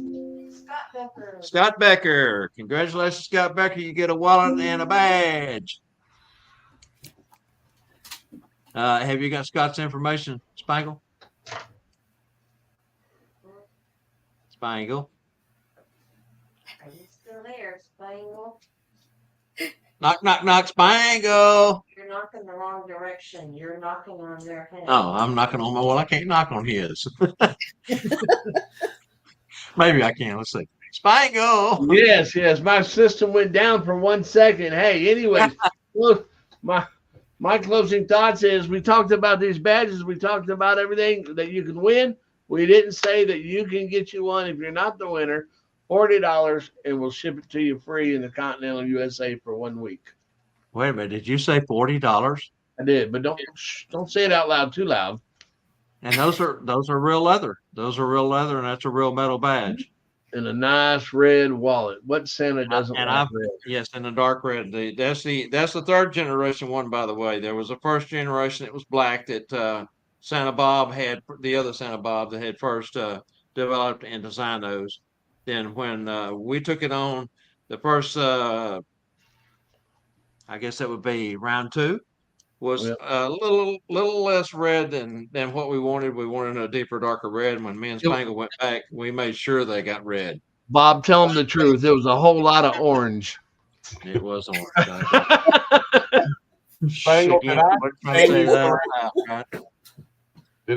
Scott Becker. Scott Becker. Congratulations, Scott Becker. You get a wallet and a badge. Have you got Scott's information, Spangle? Spangle. Are you still there, Spangle? Knock, knock, knock, Spangle. You're knocking the wrong direction. You're knocking on their head. Oh, I'm knocking on my wall. I can't knock on his. Maybe I can. Let's see. Spangle. Yes, yes. My system went down for 1 second. Hey, anyways, look, my closing thoughts is we talked about these badges. We talked about everything that you can win. We didn't say that you can get you one if you're not the winner. $40, and we'll ship it to you free in the continental USA for 1 week. Wait a minute. Did you say $40? I did, but don't say it out loud too loud. And those are real leather. Those are real leather, and that's a real metal badge. In a nice red wallet. What Santa doesn't like red? Yes, in the dark red. That's the third generation one, by the way. There was a first generation that was black that Santa Bob had, the other Santa Bob that had first developed and designed those. Then when we took it on, the first, I guess that would be round 2, was a little less red than what we wanted. We wanted a deeper, darker red. When me and Spangle went back, we made sure they got red. Bob, tell them the truth. It was a whole lot of orange. It was orange. Spangle, did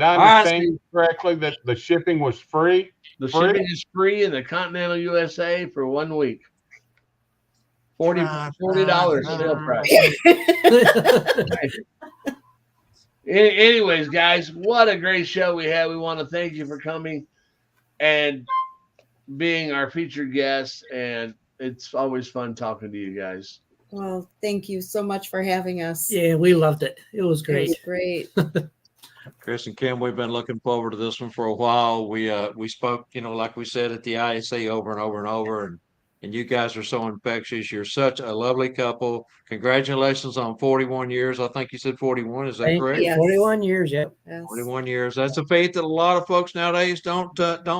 I understand you correctly that the shipping was free? The shipping is free in the continental USA for 1 week. $40 sale price. Anyways, guys, what a great show we had. We want to thank you for coming and being our featured guest, and it's always fun talking to you guys. Well, thank you so much for having us. Yeah, we loved it. It was great. It was great. Chris and Kim, we've been looking forward to this one for a while. We spoke, like we said, at the ISA over and over and over, and And you guys are so infectious. You're such a lovely couple. Congratulations on 41 years. I think you said 41. Is that Thank correct? you. Yes. 41 years, yep. Yes. 41 years. That's a feat that a lot of folks nowadays don't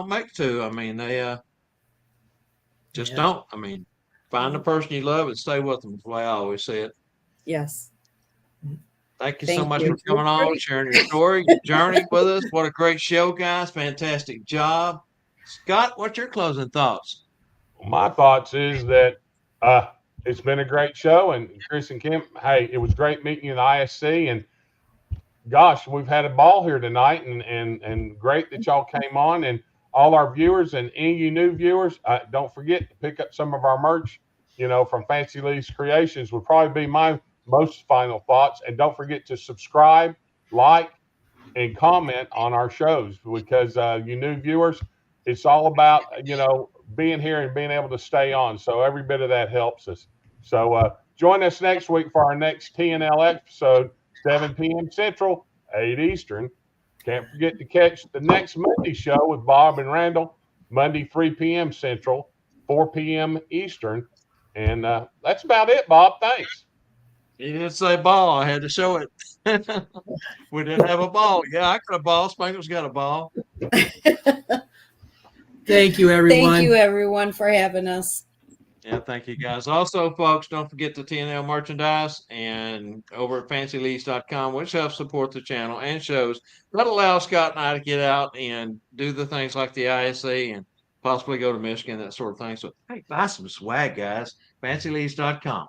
make to. I mean, they just Yeah. don't. I mean, find the person you love and stay with them. Is the way I always say it. Yes. Thank you so Thank much you. for coming on, sharing your story, your journey with us. What a great show, guys. Fantastic job. Scott, what's your closing thoughts? My thoughts is that it's been a great show, and Chris and Kim, hey, it was great meeting you in the ISC, and gosh, we've had a ball here tonight, and great that y'all came on, and all our viewers and any of you new viewers, don't forget to pick up some of our merch, from Fancy Lee's Creations would probably be my most final thoughts, and don't forget to subscribe, like, and comment on our shows, because you new viewers, it's all about being here and being able to stay on. So every bit of that helps us. So join us next week for our next TNL episode, 7 p.m. Central, 8 Eastern. Can't forget to catch the next Monday show with Bob and Randall, Monday 3 p.m. Central, 4 p.m. Eastern. And that's about it, Bob. Thanks. You didn't say ball. I had to show it. We didn't have a ball. Yeah, I got a ball. Spangle's got a ball. Thank you, everyone. Thank you, everyone, for having us. Yeah, thank you, guys. Also, folks, don't forget the TNL merchandise and over at fancylees.com, which helps support the channel and shows. That allows Scott and I to get out and do the things like the ISC and possibly go to Michigan, that sort of thing. So, hey, buy some swag, guys. fancylees.com.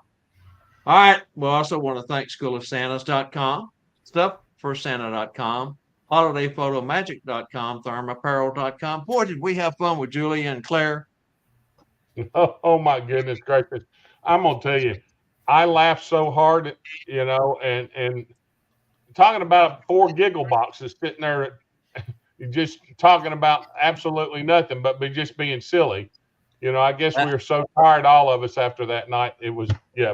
All right. We also want to thank schoolofsantas.com, stuffforsanta.com, holidayphotomagic.com, thermapparel.com. Boy, did we have fun with Julia and Claire. Oh my goodness gracious. I'm going to tell you, I laughed so hard, and talking about 4 giggle boxes sitting there, just talking about absolutely nothing, but just being silly. I guess we were so tired, all of us, after that night. It was,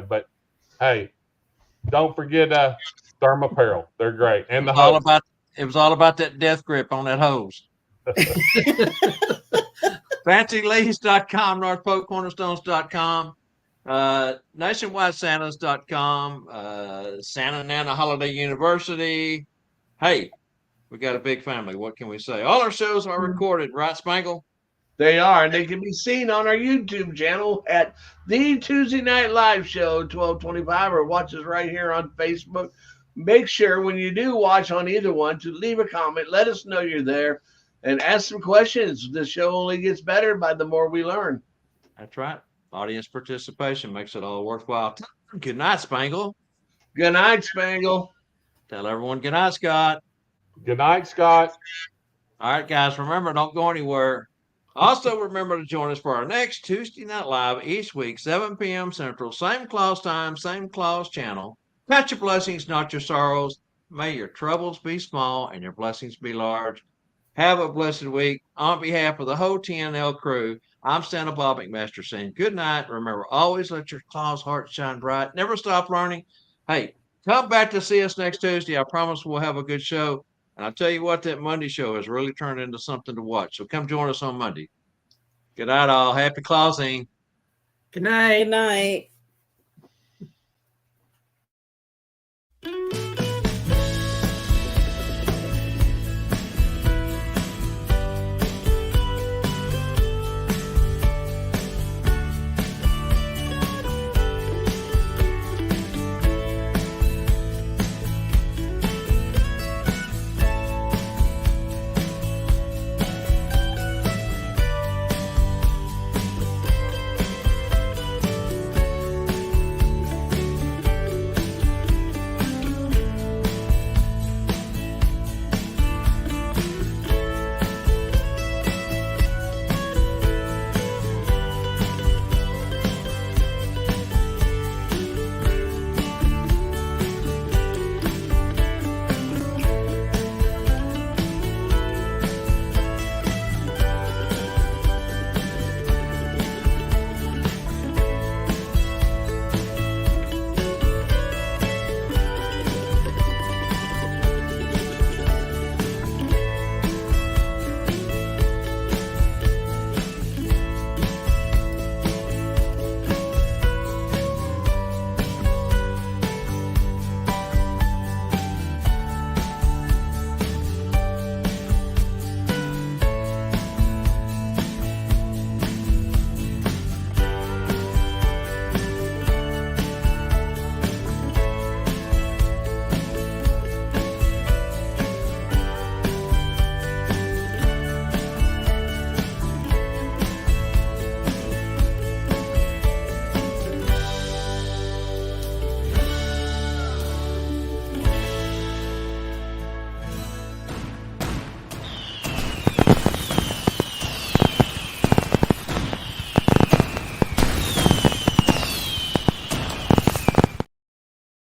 but hey, don't forget Thermapparel. They're great. And it was all about that death grip on that hose. FancyLees.com, NorthPokeCornerstones.com, NationwideSantas.com, Santa Nana Holiday University. Hey, we got a big family. What can we say? All our shows are recorded, right, Spangle? They are, and they can be seen on our YouTube channel at the Tuesday Night Live Show, 1225, or watch us right here on Facebook. Make sure when you do watch on either one to leave a comment. Let us know you're there and ask some questions. The show only gets better by the more we learn. That's right. Audience participation makes it all worthwhile. Good night, Spangle. Good night, Spangle. Tell everyone good night, Scott. Good night, Scott. All right, guys, remember, don't go anywhere. Also, remember to join us for our next Tuesday Night Live each week, 7 p.m. Central, same claws time, same claws channel. Count your blessings, not your sorrows. May your troubles be small and your blessings be large. Have a blessed week. On behalf of the whole TNL crew, I'm Santa Bob McMaster saying good night. Remember, always let your claws heart shine bright. Never stop learning. Hey, come back to see us next Tuesday. I promise we'll have a good show. And I'll tell you what, that Monday show has really turned into something to watch. So come join us on Monday. Good night, all. Happy clawsing. Good night. Good night.